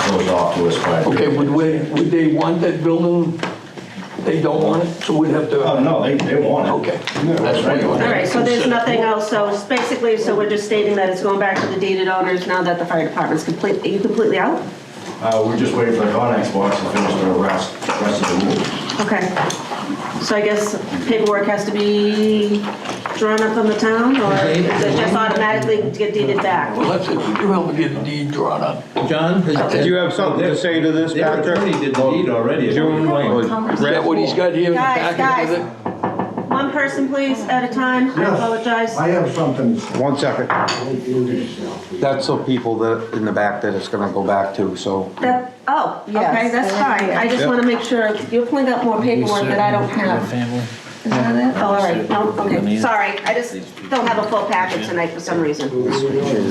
closed off to us by.
Okay, would they want that building? They don't want it, so we'd have to.
Oh, no, they want it.
Okay, that's what you want.
All right, so there's nothing else, so it's basically, so we're just stating that it's going back to the deeded owners now that the fire department's complete, are you completely out?
We're just waiting for the Connex box to finish the rest of the move.
Okay. So I guess paperwork has to be drawn up from the town, or does it just automatically get deeded back?
Well, that's it, you help me get the deed drawn up.
John?
Did you have something to say to this,
Their
Patrick?
attorney did the deed already.
June,
Is that what he's got here in the
Guys,
packet with it?
One person, please, at a time. I apologize.
I have something.
1 second. That's the people that, in the back that it's gonna go back to, so.
Oh, okay,
Yes.
that's fine. I just want to make sure, you're pulling up more paperwork that I don't have.
Family.
Is that it?
Oh, all right, no, okay, sorry. I just don't have a full packet tonight for some reason.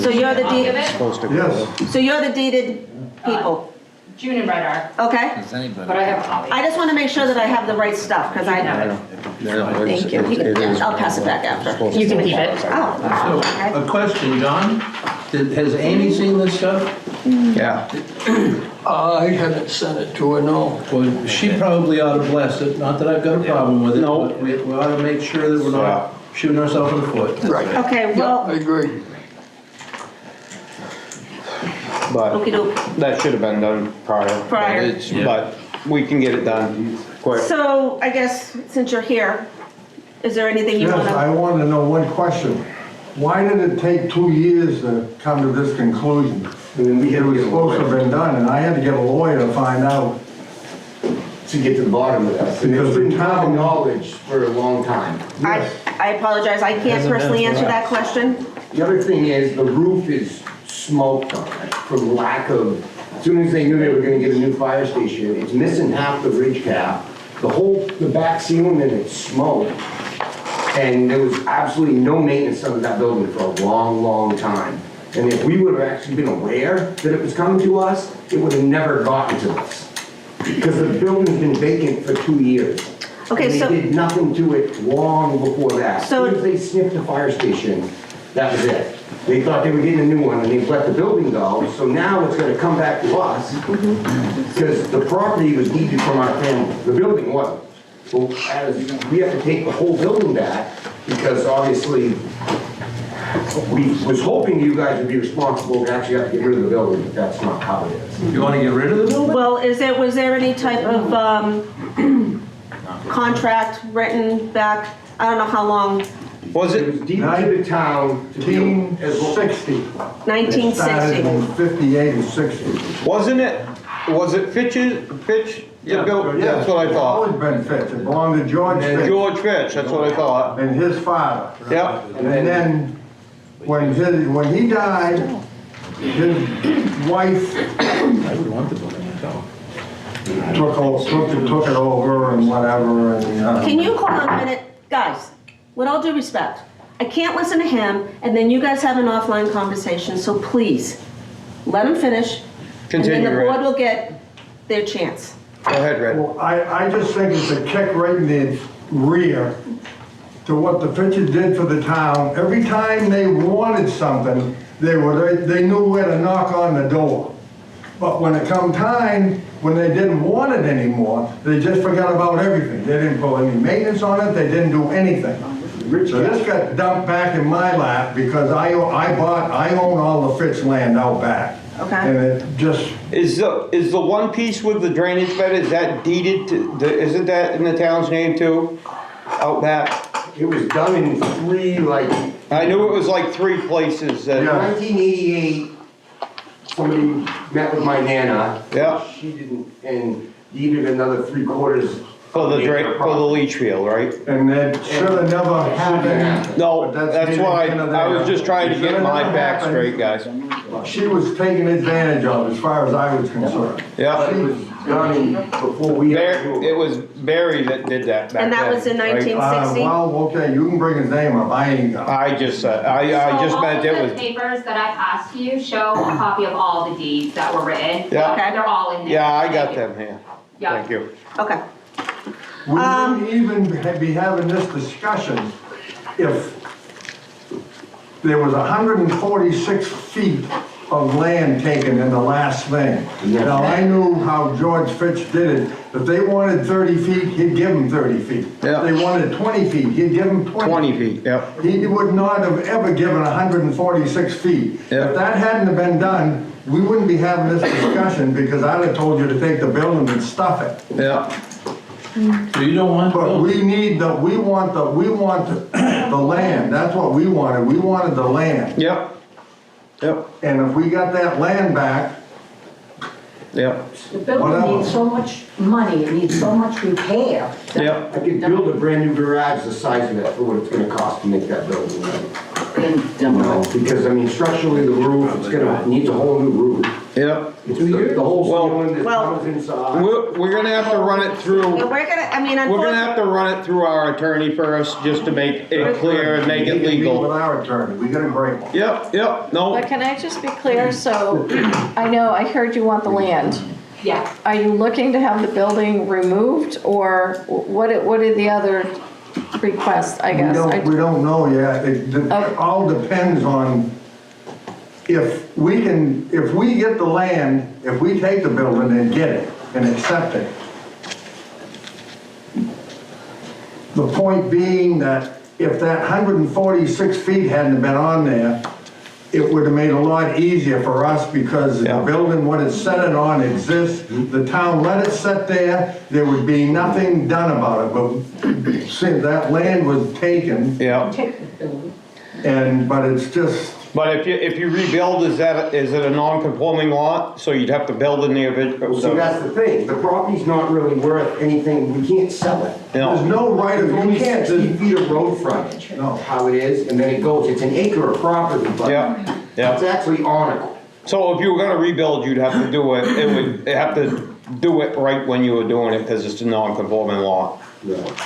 So you're the deed,
Supposed to go.
Yes.
so you're the deeded people,
June and Brett are,
okay?
Does anybody?
but I have a copy.
I just want to make sure that I have the right stuff, because I,
Thank you.
I'll pass it back after.
You can keep it.
Oh,
So, a question, John? Has Amy seen this stuff?
Yeah.
I haven't sent it to her, no.
Well, she probably ought to bless it, not that I've got a problem with it.
No.
But we ought to make sure that we're not shooting ourselves in the foot.
Right.
okay,
Yeah,
well,
I agree.
But
okey-doke.
that should have been done prior.
Prior.
It's- But we can get it done quick.
So I guess, since you're here, is there anything you want
Yes, I
to?
want to know one question. Why did it take 2 years to come to this conclusion? It was supposed to have been done, and I had to get a lawyer to find out.
To get to the bottom of that. And it's been common knowledge for a long time.
I apologize, I can't personally answer that question.
The other thing is, the roof is smoked on it from lack of, as soon as they knew they were gonna get a new fire station, it's missing half the ridge cap. The back ceiling and it's smoked. And there was absolutely no maintenance of that building for a long, long time. And if we would have actually been aware that it was coming to us, it would have never gotten to us. Because the building's been vacant for 2 years.
Okay, so-
And they did nothing to it long before that.
So-
As soon as they sniffed the fire station, that was it. They thought they were getting a new one and they let the building go, so now it's gonna come back to us. Because the property was deeded from our family, the building wasn't. So as, we have to take the whole building back, because obviously, we was hoping you guys would be responsible to actually have to get rid of the building, but that's not how it is.
You want to get rid of the building?
Well, was there any type of contract written back, I don't know how long,
Was
It was
it?
deeded to the town to be as well.
1960.
1960?
It started in 58 and 60.
Wasn't it? Was it Fitch that built? That's what I
It's
thought.
always been Fitch. It belonged to George Fitch
George Fitch, that's what I thought.
and his father.
Yep.
And then, when he died, his wife
I would want the building myself.
took it over and whatever, and,
Can you hold on a minute? Guys, with all due respect, I can't listen to him, and then you guys have an offline conversation, so please, let them finish. And
Continue,
then the board
Red.
will get their chance.
Go ahead, Red.
Well, I just think it's a kick right in the rear to what the Fitches did for the town. Every time they wanted something, they knew where to knock on the door. But when it come time, when they didn't want it anymore, they just forgot about everything. They didn't put any maintenance on it, they didn't do anything. So this got dumped back in my lap because I own all the Fitch land out back.
Okay.
And it just,
Is the one piece with the drainage bed, is that deeded to, isn't that in the town's name too? Out back?
It was done in three, like,
I knew it was like 3 places that.
1988, somebody met with my Nana.
Yeah.
She didn't, and needed another 3/4.
For the leach field, right?
and it should have never happened.
No,
But
that's
neither
why
here nor
I was
there.
just trying to
It
get
should've
my
never
back
happened.
straight, guys.
She was taken advantage of as far as I was concerned.
Yeah.
It was done before we.
It was Barry that did that back then.
And that was in
right?
1960?
Well, okay, you can bring his name up, I ain't got.
I just meant it
So all
was.
of the papers that I passed to you show a copy of all the deeds that were written.
Yeah.
Okay.
They're all in there.
Yeah, I got them here.
Yeah.
Thank you.
Okay.
We wouldn't even be having this discussion if there was 146 feet of land taken in the last thing. Now, I knew how George Fitch did it. If they wanted 30 feet, he'd give them 30 feet.
Yeah.
If they wanted 20 feet, he'd give them
20 feet, yep.
He would not have ever given 146 feet.
Yeah.
If that hadn't have been done, we wouldn't be having this discussion because I'd have told you to take the building and stuff it.
Yeah.
So you don't want.
But we want the land, that's what we wanted, we wanted the land.
Yep. Yep.
And if we got that land back,
Yep.
The building
Whatever.
needs so much money, it needs so much repair.
Yep.
I could build a brand new garage the size of that for what it's gonna cost to make that building. You know, because I mean structurally, the roof, it needs a whole new roof.
Yep.
It's the whole ceiling, there's
Well-
tunnels inside.
We're gonna have to run it through.
Yeah, we're gonna, I mean,
We're gonna
unfortunately,
have to run it through our attorney first, just to make it clear and make it
we can meet with
legal.
our attorney, we got a break.
Yep, no,
But can I just be clear? So I know, I heard you want the land.
Yeah.
Are you looking to have the building removed or what are the other requests, I guess?
We don't know yet, it all depends on if we get the land, if we take the building and get it and accept it. The point being that if that 146 feet hadn't been on there, it would have made a lot easier for us because the building, what it's set on exists. The town let it sit there, there would be nothing done about it, but since that land was taken,
yeah.
Take the building.
but it's just,
But if you rebuild, is it a non-conforming lot? So you'd have to build in the event.
So that's the thing, the property's not really worth anything, we can't sell it.
there's no right of,
There's
you
only
can't,
60 feet of road frontage, how it is, and then it goes, it's an acre of property, but
Yeah.
it's actually on it.
So if you were gonna rebuild, you'd have to do it have to do it right when you were doing it, because it's a non-conforming lot.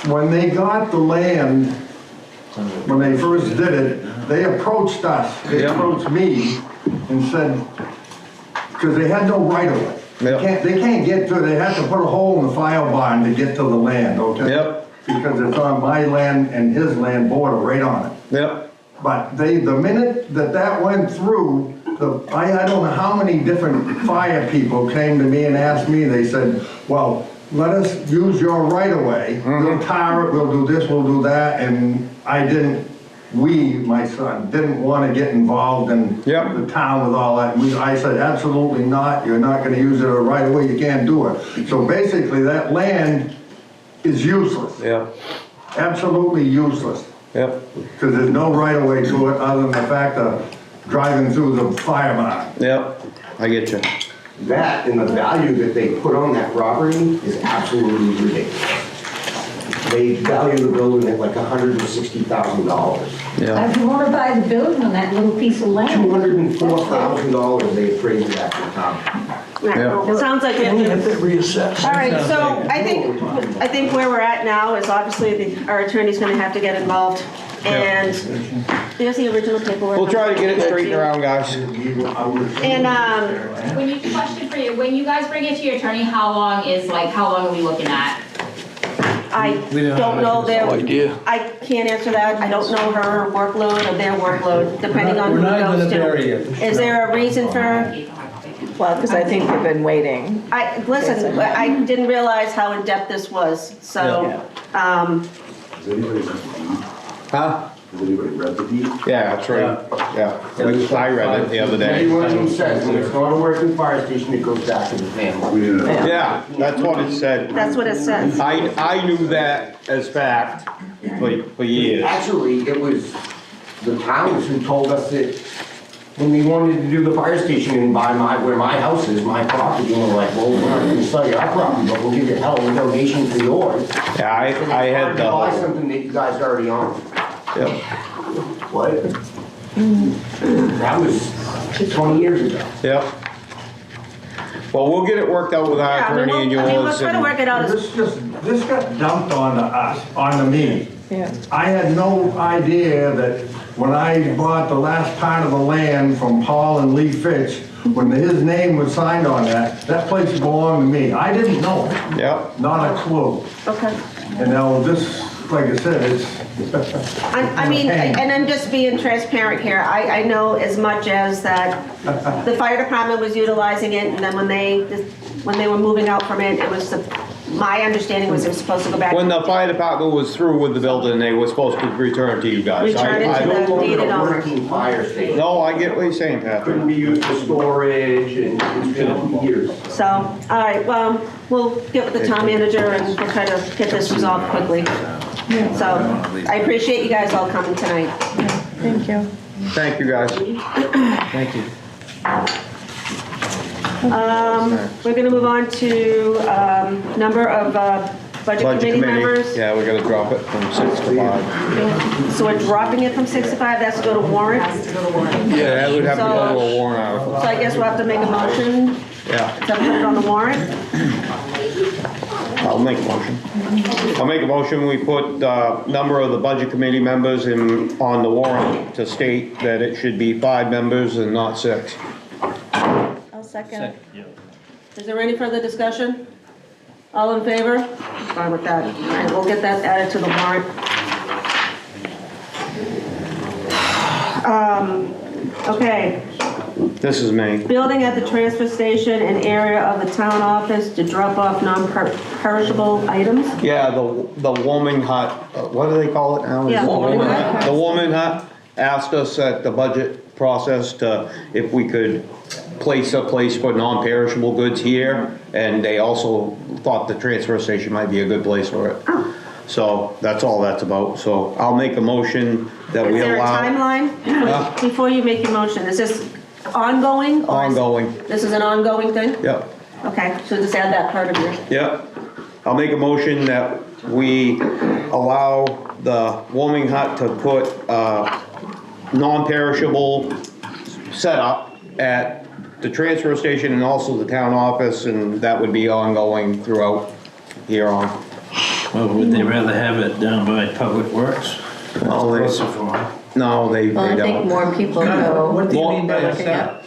when they got the land, when they first did it, they approached us, they approached me and said, because they had no right of way. They can't get to it, they had to put a hole in the fire barn to get to the land, okay?
Yep.
Because it's on my land and his land border right on it.
Yep.
But the minute that went through, I don't know how many different fire people came to me and asked me, they said, well, let us use your right of way. We'll tar it, we'll do this, we'll do that, and my son, didn't want to get involved in the town with all that. I said, absolutely not, you're not gonna use it right away, you can't do it. So basically, that land is useless.
Yeah.
Absolutely useless.
Yep.
Because there's no right of way to it other than the fact of driving through the fire barn.
Yep, I get you.
That and the value that they put on that property is absolutely ridiculous. They value the building at like $160,000.
If you want to buy the building on that little piece of land.
$204,000 they appraised it at the time.
it sounds like we have
We have
to.
to reassess.
All right, so I think where we're at now is obviously our attorney's gonna have to get involved And there's the original paperwork.
We'll try to get it straightened around, guys.
And,
When you, question for you, when you guys bring it to your attorney, how long are we looking at?
I don't know their,
No idea.
I can't answer that. I don't know her workload or their workload, depending on who
We're not
it
gonna
goes
bury
to.
it.
Is there a reason for,
Well, because I think they've been waiting.
listen, I didn't realize how in-depth this was, so,
Has anybody read the deed?
Huh?
Has anybody read the deed?
Yeah, that's right. Yeah. I read it the other day.
Anyone who says when it's not a working fire station, it goes back to the family.
Yeah, that's what it said.
that's what it says.
I knew that as fact for years.
Actually, it was the towns who told us that when we wanted to do the fire station and buy where my house is, my property, and we're like, well, we're not gonna sell your property, but we'll give you a hell of a donation for yours.
Yeah, I had
To buy
the,
something that you guys already own.
yeah.
What? That was 20 years ago.
Yeah. Well, we'll get it worked out with our
Yeah, I mean,
attorney and
we'll
yours.
try to work it out.
This got dumped on us, onto me.
Yeah.
I had no idea that when I bought the last part of the land from Paul and Lee Fitch, when his name was signed on that place belonged to me. I didn't know.
Yep.
Not a clue.
Okay.
And now this, like I said, it's.
I mean, and I'm just being transparent here. I know as much as that the fire department was utilizing it, and then when they were moving out from it, it was, my understanding was it was supposed to go back.
When the fire department was through with the building, they were supposed to return to you guys.
Return it to
No
the
longer
deeded
a
owner.
working fire station.
No, I get what you're saying,
Couldn't
Patrick.
be used for storage and it's been years.
So, all right, well, we'll get with the town manager and we'll try to get this resolved quickly. So, I appreciate you guys all coming tonight.
Thank you.
Thank you, guys.
Thank you.
We're gonna move on to, number of, budget committee members.
Yeah, we're gonna drop it from 6 to 5.
So we're dropping it from 6 to 5, that's to go to warrant.
Yeah, that would have to go to a warrant article.
So I guess we'll have to make a motion
Yeah,
to put it on the warrant.
I'll make a motion. I'll make a motion, we put number of the budget committee members on the warrant to state that it should be 5 members and not 6.
I'll second.
Is there any further discussion? All in favor? Fine with that. All right, we'll get that added to the warrant. Okay,
This is me.
building at the transfer station and area of the town office to drop off non-perishable items.
Yeah, the warming hut, what do they call it now? Is
Yeah,
it
warming hut.
The warming hut asked us at the budget process if we could place a place for non-perishable goods here, and they also thought the transfer station might be a good place for it. So that's all that's about. So I'll make a motion that we
Is there a
allow.
timeline? Before you make your motion, is this ongoing? or is-
Ongoing.
This is an ongoing thing?
Yep.
Okay, so just add that part of your,
Yep. I'll make a motion that we allow the warming hut to put non-perishable setup at the transfer station and also the town office, and that would be ongoing throughout here on.
Well, would they rather have it down by Public Works?
No, they
Well, I think
don't.
more people go.
What do you mean by a
looking at-
set?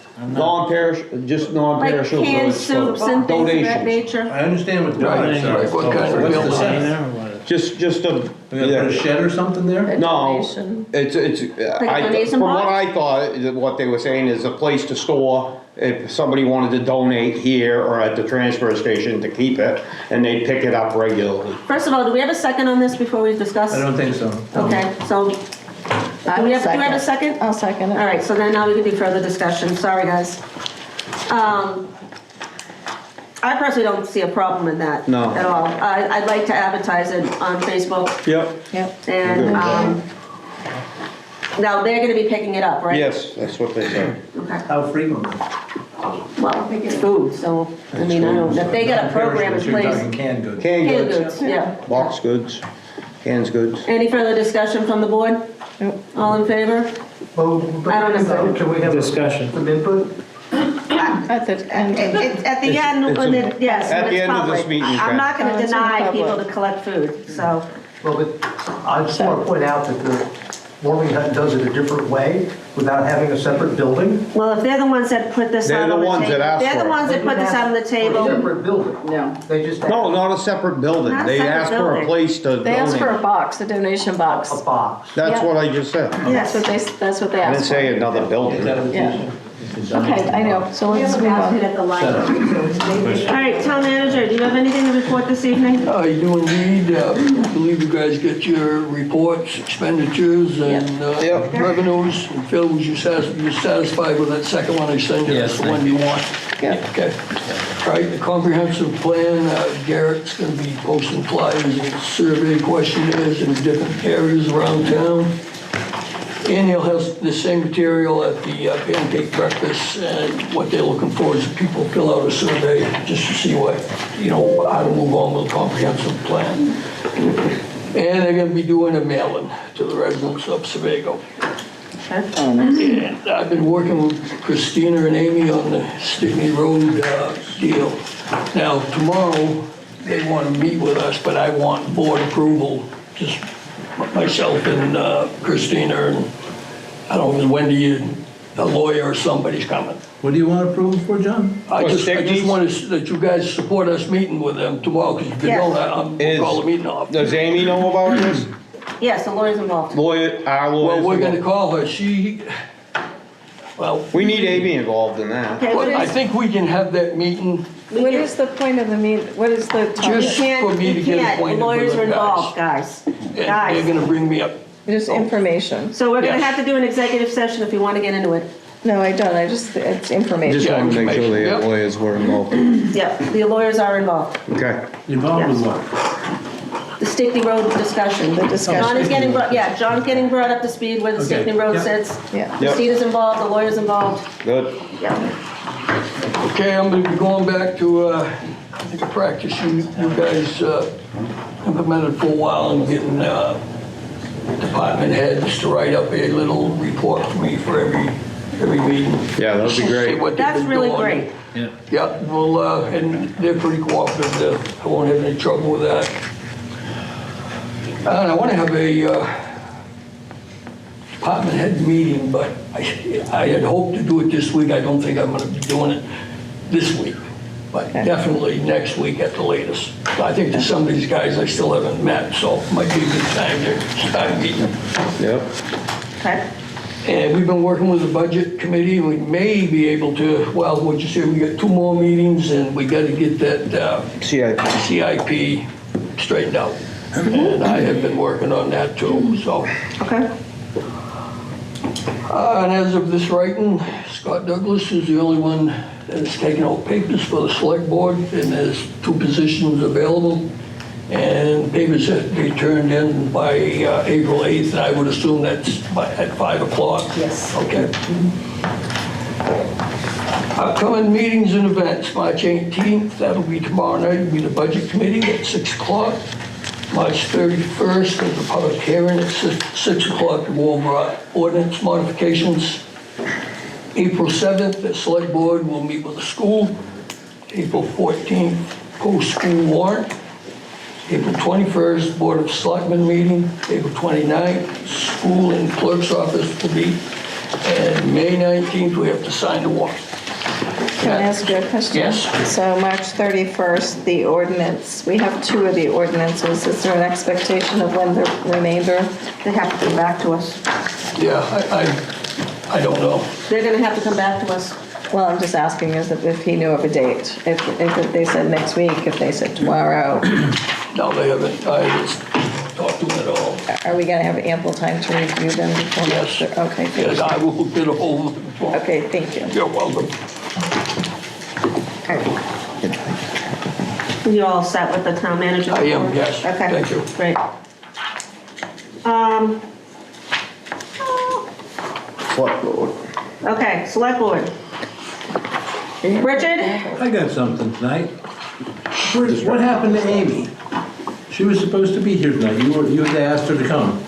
Just
like
non-perishable
canned
goods
soups
for
and things of that
donations.
nature?
I understand what donations are.
Right, what kind of
What's the
building?
set?
Just
We gonna put a shed or something there?
No,
Donation.
it's,
donation
from what
box?
I thought, what they were saying is a place to store, if somebody wanted to donate here or at the transfer station to keep it, and they'd pick it up regularly.
First of all, do we have a second on this before we discuss?
I don't think so.
Okay, so,
I
do we
will
have a second?
I'll second
All
it.
right, so then now we can do further discussion, sorry, guys. I personally don't see a problem in that.
No.
At all. I'd like to advertise it on Facebook,
Yep.
Yep.
and, now they're gonna be picking it up, right?
Yes, that's what they said.
Okay,
How frequently?
well, it's food, so, I mean, I don't, if they got a program in
So you're
place.
talking canned goods.
Canned
Canned
goods,
goods, yeah.
box goods, cans goods.
Any further discussion from the board? All in favor?
Well,
I don't know.
Can we have
Discussion.
some input?
At the end.
It's at the end,
It's
when
a-
it, yes,
at
when
the
it's
end of this
public.
meeting, you
I'm
can.
not gonna
Oh, it's in
deny
public.
people to collect food, so,
Well, but I just want to point out that Wilmington does it a different way without having a separate building.
Well, if they're the ones that put this
They're
out
the
on the
ones that
table,
asked
they're
for
the
it.
ones that put this out on the
A
table.
separate building.
No.
They just
No, not a separate building.
Not a
They
separate
asked for a
building.
place to
They asked for a
donate.
box, a donation box.
a box.
That's
Yeah.
what I just said.
That's what they
I didn't
asked for.
say another building.
Yeah. Okay, I know, so
We
let's
have a
move
basket
on.
at the library, so maybe. All right, town manager, do you have anything to report this evening?
I do indeed. I believe you guys get your reports, expenditures, and
Yep.
revenues. And Phil, was you satisfied with that second one I sent you?
Yes,
That's the one you want?
Yeah.
Okay. All right, the comprehensive plan, Garrett's going to be posting flyers and survey questionnaires in different areas around town. And he'll have the same material at the pancake breakfast, and what they're looking for is people fill out a survey just to see what, how to move on with a comprehensive plan. And they're gonna be doing a mailing to the residents of Sebago. And I've been working with Christina and Amy on the Stickney Road deal. Now, tomorrow, they want to meet with us, but I want board approval, just myself and Christina, and I don't know, Wendy, a lawyer or somebody's coming.
What do you want approval for, John?
I just want to, that you guys support us meeting with them tomorrow, because if you don't, I'm gonna call the meeting off.
Does Amy know about this?
Yes, the lawyer's involved.
Our lawyers.
Well, we're gonna call her,
We need Amy involved in that.
Okay, what
I
is,
think we can have that meeting,
What is the point of the meeting? What is the
you
topic?
Just
can't,
for me to
you
get
can't, the
acquainted with
lawyers
the
are
guys.
involved, guys.
and they're
Guys.
gonna bring me up.
Just information.
So we're gonna
Yes.
have to do an executive session if you wanna get into it.
No, I don't, it's information.
Just wanted to make sure the
Yep.
lawyers were involved.
Yeah, the lawyers are involved.
Okay.
Involved with
Yes.
what?
The Stickney Road discussion.
The discussion.
John is getting, John's getting brought up to speed where the
Okay,
Stickney Road
yep.
sits.
Yeah.
Christina's involved, the lawyer's involved.
Good.
Yeah.
Okay, I'm gonna be going back to, I think a practice you guys implemented for a while, and getting department heads to write up a little report for me for every meeting.
Yeah, that would be
See
great.
what they've
That's
been
really
doing.
great.
Yeah.
Yeah, well, and they're pretty cooperative. I won't have any trouble with that. And I want to have a department head meeting, but I had hoped to do it this week. I don't think I'm going to be doing it this week, but definitely next week at the latest. I think there's some of these guys I still haven't met, so it might be a good time to start meeting.
Yep.
Okay.
And we've been working with the budget committee, and we may be able to, well, what'd you say, we got 2 more meetings, and we got to get that CIP straightened out. And I have been working on that too, so.
Okay.
And as of this writing, Scott Douglas is the only one that has taken out papers for the select board, and there's 2 positions available. And papers have to be turned in by April 8th, and I would assume that's at 5 o'clock.
Yes.
Okay. Upcoming meetings and events, March 18th, that'll be tomorrow night, will be the budget committee at 6 o'clock. March 31st, there's a public hearing at 6 o'clock to go over ordinance modifications. April 7th, the select board will meet with the school. April 14th, post-school warrant. April 21st, Board of Selectmen meeting. April 29th, school and clerk's office will meet. And May 19th, we have to sign the warrant.
Can I ask you a question?
Yes.
So March 31st, the ordinance, we have 2 of the ordinances. Is there an expectation of when the remainder?
They have to come back to us.
Yeah, I don't know.
They're gonna have to come back to us.
Well, I'm just asking is if he knew of a date. If they said next week, if they said tomorrow,
No, they haven't, I haven't talked to them at all.
are we going to have ample time to review them before?
Yes.
Okay, thank
Yes,
you.
I will get a hold of them.
Okay, thank you.
You're welcome.
You all set with the town manager?
I am, yes.
Okay.
Thank you.
Great.
Select board.
Okay, select board. Richard?
I got something tonight. What happened to Amy? She was supposed to be here tonight. You had asked her to come.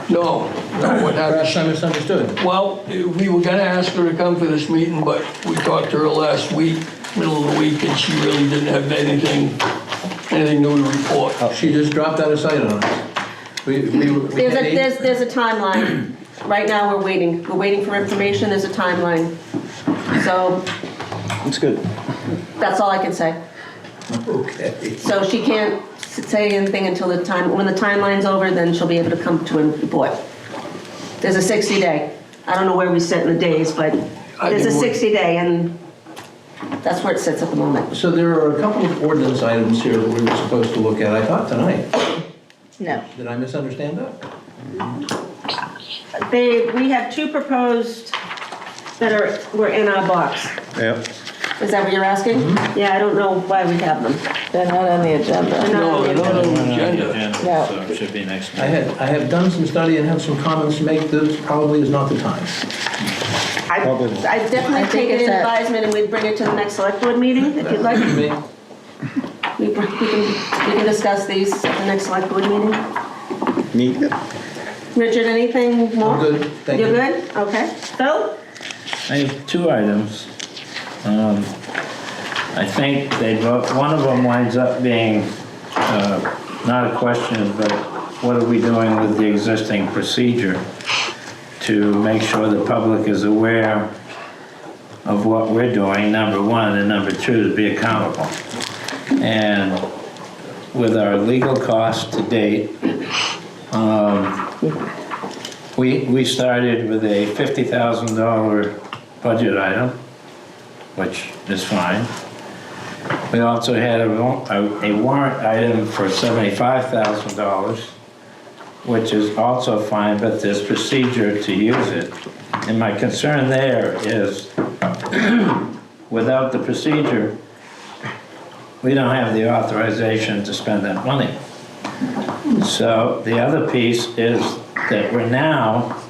No, what happened?
Perhaps I misunderstood.
Well, we were gonna ask her to come for this meeting, but we talked to her last week, middle of the week, and she really didn't have anything new to report.
She just dropped out of sight on us.
There's a timeline. right now, we're waiting. We're waiting for information, there's a timeline. So
It's good.
that's all I can say.
Okay.
So she can't say anything until the time, when the timeline's over, then she'll be able to come to a report. There's a 60-day. I don't know where we sit in the days, but there's a 60-day, and that's where it sits at the moment.
So there are a couple of ordinance items here that we were supposed to look at, I thought tonight.
No.
Did I misunderstand that?
We have two proposed that were in our box.
Yep.
Is that what you're asking? Yeah, I don't know why we have them.
They're not on the agenda.
No, they're not on the
Agenda,
agenda.
so it should be next
I
month.
have done some study and have some comments to make. This probably is not the time.
I definitely
think
take it
it's
in
at-
advisement and we'd bring it to the next select board meeting, if you'd like. We can discuss these at the next select board meeting.
Neat.
Richard, anything more?
I'm good, thank you.
You're good? Okay. Phil?
I have two items. I think one of them winds up being not a question, but what are we doing with the existing procedure to make sure the public is aware of what we're doing, number one, and number two, to be accountable. And with our legal costs to date, we started with a $50,000 budget item, which is fine. We also had a warrant item for $75,000, which is also fine, but there's procedure to use it. And my concern there is, without the procedure, we don't have the authorization to spend that money. So the other piece is that we're now,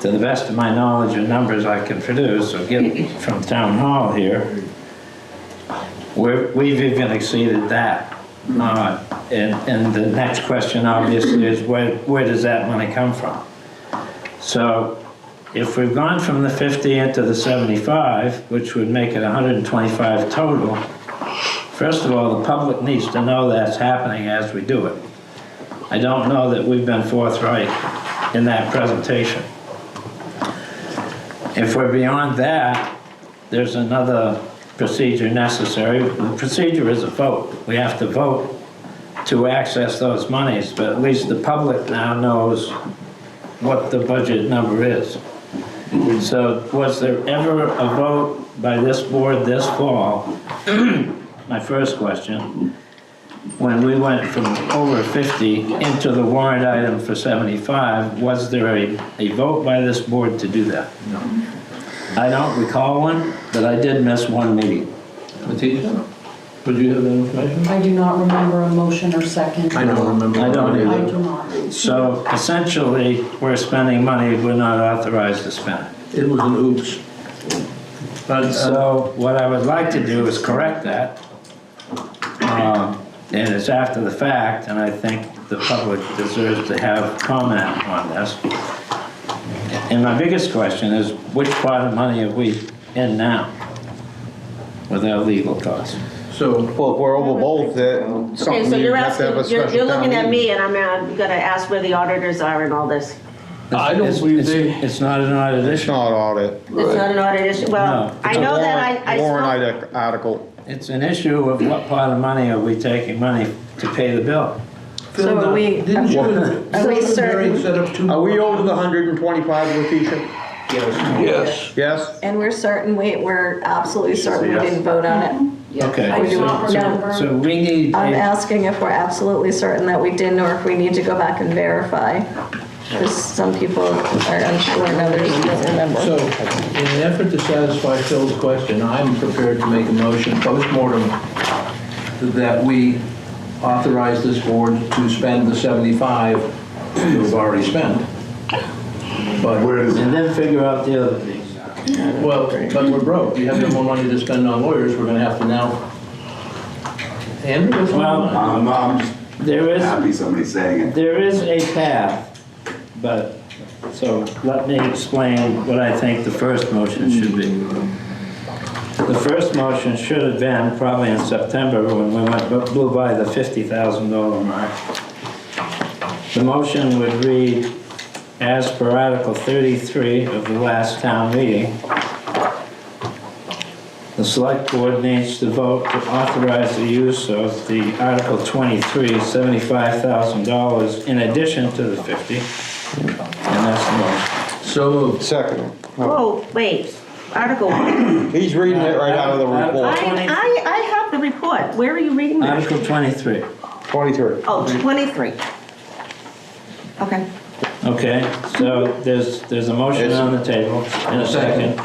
to the best of my knowledge and numbers I can produce or get from town hall here, we've even exceeded that. And the next question obviously is where does that money come from? So if we've gone from the 50 into the 75, which would make it 125 total, first of all, the public needs to know that's happening as we do it. I don't know that we've been forthright in that presentation. If we're beyond that, there's another procedure necessary. The procedure is a vote. We have to vote to access those monies, but at least the public now knows what the budget number is. So was there ever a vote by this board this fall? My first question, when we went from over 50 into the warrant item for 75, was there a vote by this board to do that? No. I don't recall one, but I did miss one meeting.
Letitia, would you have that information?
I do not remember a motion or second.
I don't remember.
I don't
I
either.
do not.
So essentially, we're spending money we're not authorized to spend.
It was an oops. But,
So what I would like to do is correct that. And it's after the fact, and I think the public deserves to have comment on this. And my biggest question is, which part of money are we in now with our legal costs?
So,
well, if we're over both,
Okay,
something
so
you
you're
have to have a
asking,
special
you're looking
town
at
meeting.
me and I'm gonna ask where the auditors are and all this.
I don't believe they.
It's not an audit
It's
issue.
not audit.
It's not an audit issue, well,
No,
I
It's a
know that I
warrant
spoke,
article.
It's an issue of what part of money are we taking money to pay the bill?
So are we,
Didn't you?
are we certain,
Set up two.
Are we over the 125, Letitia?
Yes.
Yes?
and we're certain, we're absolutely certain we didn't vote on it?
Okay.
I do not remember.
So we need,
I'm asking if we're absolutely certain that we didn't, or if we need to go back and verify. Because some people are unsure and others don't remember.
So, in an effort to satisfy Phil's question, I'm prepared to make a motion post-mortem that we authorize this board to spend the 75 we've already spent. But,
and then figure out the other things.
well, but we're broke. We have no more money to spend on lawyers. We're gonna have to now. Andrew, what's going on?
I'm just
There is,
happy somebody's saying it.
there is a path, but, so let me explain what I think the first motion should be. The first motion should have been probably in September when we blew by the $50,000 mark. The motion would read as per Article 33 of the last town meeting, the select board needs to vote to authorize the use of the Article 23, $75,000 in addition to the 50. And that's the motion.
So moved.
Second.
Whoa, wait, Article what?
He's reading it right out of the report.
I have the report. Where are you reading this?
Article 23.
23.
Oh, 23. Okay.
Okay, so there's a motion on the table and a second.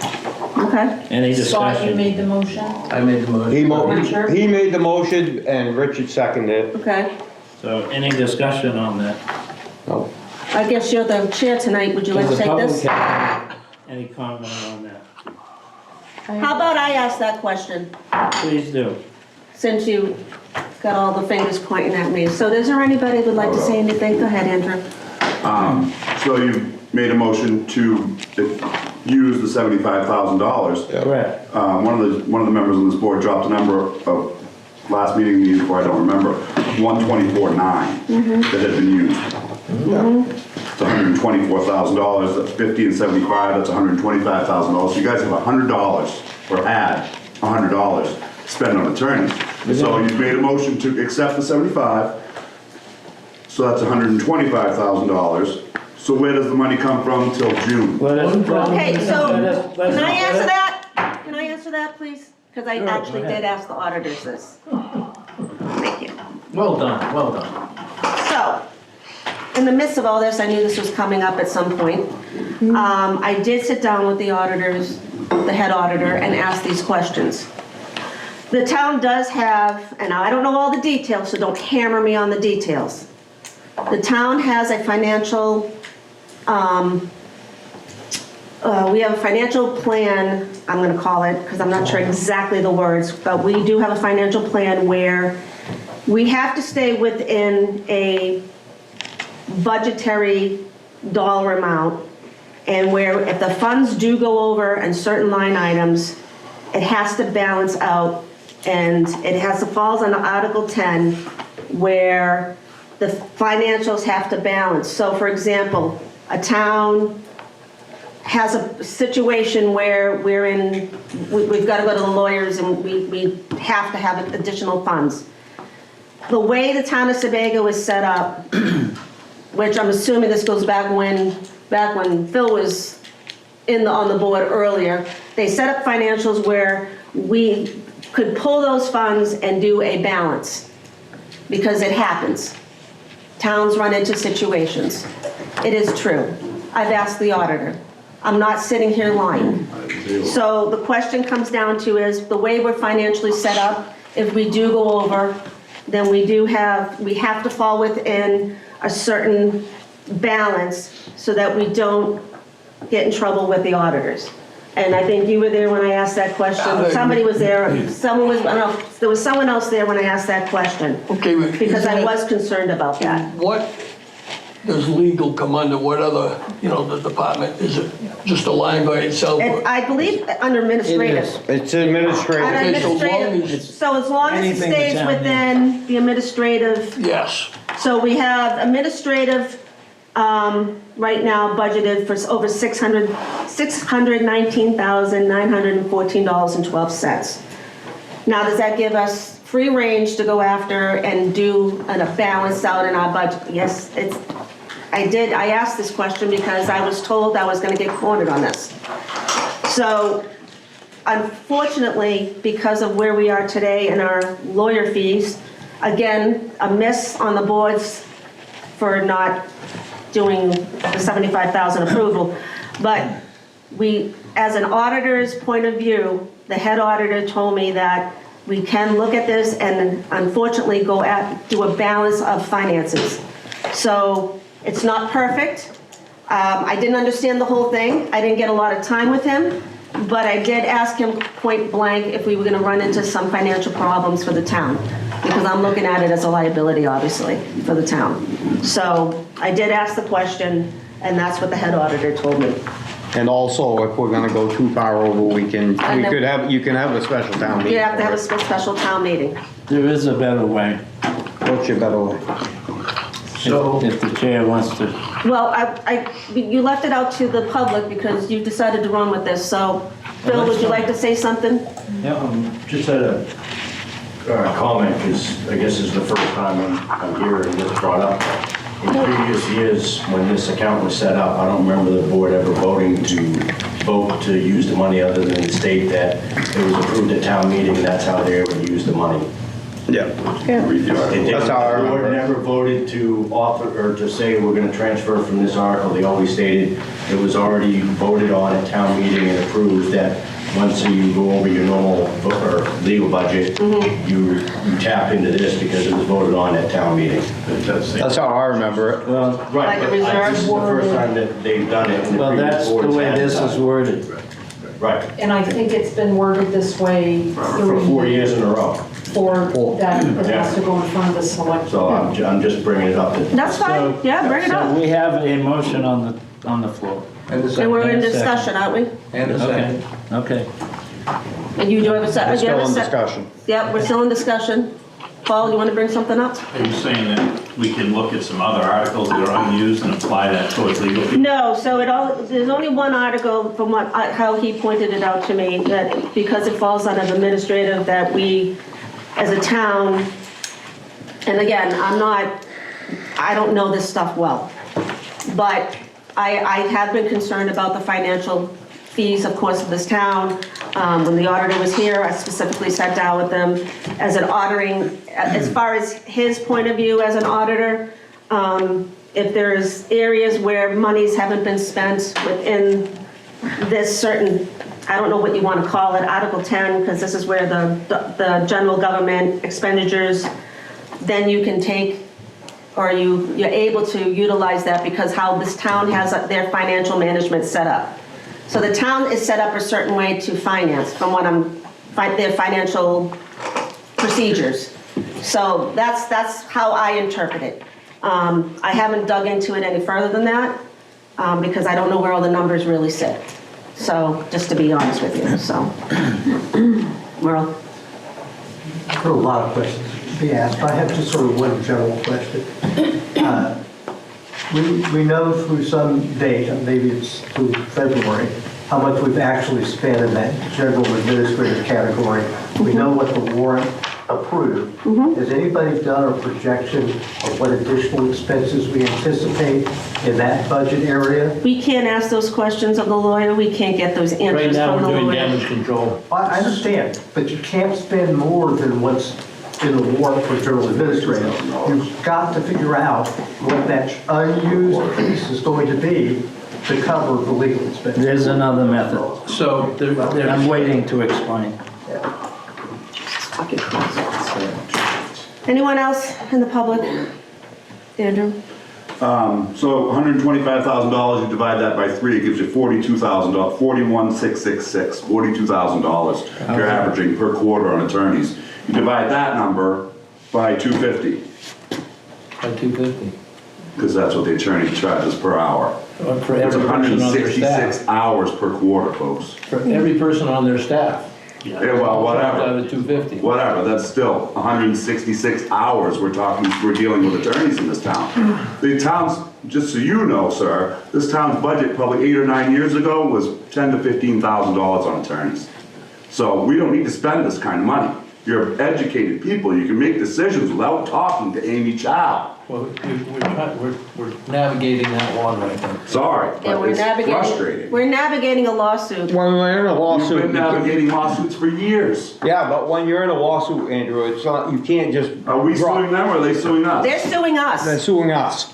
Okay.
Any
Scott, you
discussion?
made the motion?
I made the motion.
He made the motion and Richard seconded it.
Okay.
So any discussion on that?
No.
I guess you're the chair tonight. Would you like to
Does the
take
public
this?
have any comment on that?
How about I ask that question,
Please do.
since you got all the fingers pointing at me? So is there anybody who would like to say anything? Go ahead, Andrew.
So you made a motion to use the $75,000.
Correct.
One of the members on this board dropped a number of last meeting before, I don't remember, 124.9 that had been used. It's $124,000, that's 50 and 75, that's $125,000. So you guys have $100, or had $100 to spend on attorneys. So you've made a motion to accept the 75, so that's $125,000. So where does the money come from till June?
Okay, so
let's-
can I answer that? Can I answer that, please? Because I
Sure,
actually
go ahead.
did ask the auditors this. Thank you.
Well done, well done.
So, in the midst of all this, I knew this was coming up at some point. I did sit down with the auditors, the head auditor, and ask these questions. The town does have, and I don't know all the details, so don't hammer me on the details. The town has a financial, we have a financial plan, I'm gonna call it, because I'm not sure exactly the words, but we do have a financial plan where we have to stay within a budgetary dollar amount, and where if the funds do go over and certain line items, it has to balance out, and it has to falls under Article 10, where the financials have to balance. So for example, a town has a situation where we've got to go to the lawyers and we have to have additional funds. The way the town of Sebago is set up, which I'm assuming this goes back when Phil was on the board earlier, they set up financials where we could pull those funds and do a balance, because it happens. Towns run into situations. It is true. I've asked the auditor. I'm not sitting here lying. So the question comes down to is, the way we're financially set up, if we do go over, then we have to fall within a certain balance so that we don't get in trouble with the auditors. And I think you were there when I asked that question. Somebody was there, I don't know, there was someone else there when I asked that question.
Okay, but
Because I was concerned about that.
what does legal come under? What other, the department? Is it just a line by itself?
And I believe under administrative.
It's administrative.
Under
Okay, so long
administrative,
as-
so as long as it
Anything the
stays
town
within the administrative.
Yes.
So we have administrative, right now budgeted for over $619,914.12. Now, does that give us free range to go after and do a balance out in our budget? Yes, I asked this question because I was told I was gonna get cornered on this. So, unfortunately, because of where we are today in our lawyer fees, again, a miss on the boards for not doing the $75,000 approval. But as an auditor's point of view, the head auditor told me that we can look at this and unfortunately do a balance of finances. So it's not perfect. I didn't understand the whole thing. I didn't get a lot of time with him, but I did ask him point blank if we were gonna run into some financial problems for the town, because I'm looking at it as a liability, obviously, for the town. So I did ask the question, and that's what the head auditor told me.
And also, if we're gonna go too far over, you can have a special town meeting.
You have to have a special town meeting.
There is a better way.
What's your better way?
So,
If the chair wants to.
Well, you left it out to the public because you decided to run with this, so Phil, would you like to say something?
Just had a comment, because I guess this is the first time I'm here and this brought up. In previous years, when this account was set up, I don't remember the board ever vote to use the money other than state that it was approved at town meeting and that's how they would use the money.
Yeah.
That's
how I
The board
remember.
never voted to author, or to say we're gonna transfer from this article. They always stated it was already voted on at town meeting and approved that once you go over your normal or legal budget, you tap into this because it was voted on at town meeting.
That's how I remember it.
Well,
Right, but this is the first time that they've done it. And the
well,
previous
that's the
boards
way
hadn't
this
done
is
it.
worded.
Right,
And I think it's been worded this way
for 4 years in a row.
for that, it has to go in front of the select.
So I'm just bringing it up.
That's fine, yeah, bring it
So
up.
we have a motion on the floor.
and the
And
second,
we're in
And a
discussion, aren't we?
and the second.
Okay.
And you do have a second?
It's still in discussion.
Yep, we're still in discussion. Paul, you want to bring something up?
Are you saying that we can look at some other articles that are unused and apply that towards legal fees?
No, so there's only one article from how he pointed it out to me, that because it falls under administrative, that we, as a town, and again, I don't know this stuff well, but I have been concerned about the financial fees, of course, of this town. When the auditor was here, I specifically sat down with them as an auditing, as far as his point of view as an auditor, if there's areas where monies haven't been spent within this certain, I don't know what you want to call it, Article 10, because this is where the general government expenditures, then you can take, or you're able to utilize that because how this town has their financial management set up. So the town is set up a certain way to finance, from what their financial procedures. So that's how I interpret it. I haven't dug into it any further than that, because I don't know where all the numbers really sit. So, just to be honest with you, so. Merle?
I've heard a lot of questions be asked, but I have just sort of one general question. We know through some data, maybe it's through February, how much we've actually spent in that general administrative category. We know what the warrant approved. Has anybody done a projection of what additional expenses we anticipate in that budget area?
We can't ask those questions of the lawyer, we can't get those
Right
answers
now,
from the
we're doing
lawyer.
damage control.
I understand, but you can't spend more than what's in the warrant for general administrative. You've got to figure out what that unused piece is going to be to cover the legal expenses.
There's another method.
So
I'm waiting to explain.
Anyone else in the public? Andrew?
So $125,000, you divide that by 3, it gives you $42,000, $41,666, $42,000 you're averaging per quarter on attorneys. You divide that number by 250,
By 250.
because that's what the attorney charges per hour.
For
It's
every person on their
166
staff.
hours per quarter, folks.
For every person on their staff.
Yeah, well, whatever.
Out of 250.
Whatever, that's still 166 hours we're dealing with attorneys in this town. The town's, just so you know, sir, this town's budget probably 8 or 9 years ago was $10,000 to $15,000 on attorneys. So we don't need to spend this kind of money. You're educated people, you can make decisions without talking to Amy Chow.
Well, we're navigating that water, I think.
Sorry,
Yeah,
but it's frustrating.
We're navigating a lawsuit.
When we're in a lawsuit.
You've been navigating lawsuits for years.
Yeah, but when you're in a lawsuit, Andrew, it's not, you can't just.
Are we suing them or are they suing us?
They're suing us,
They're suing us.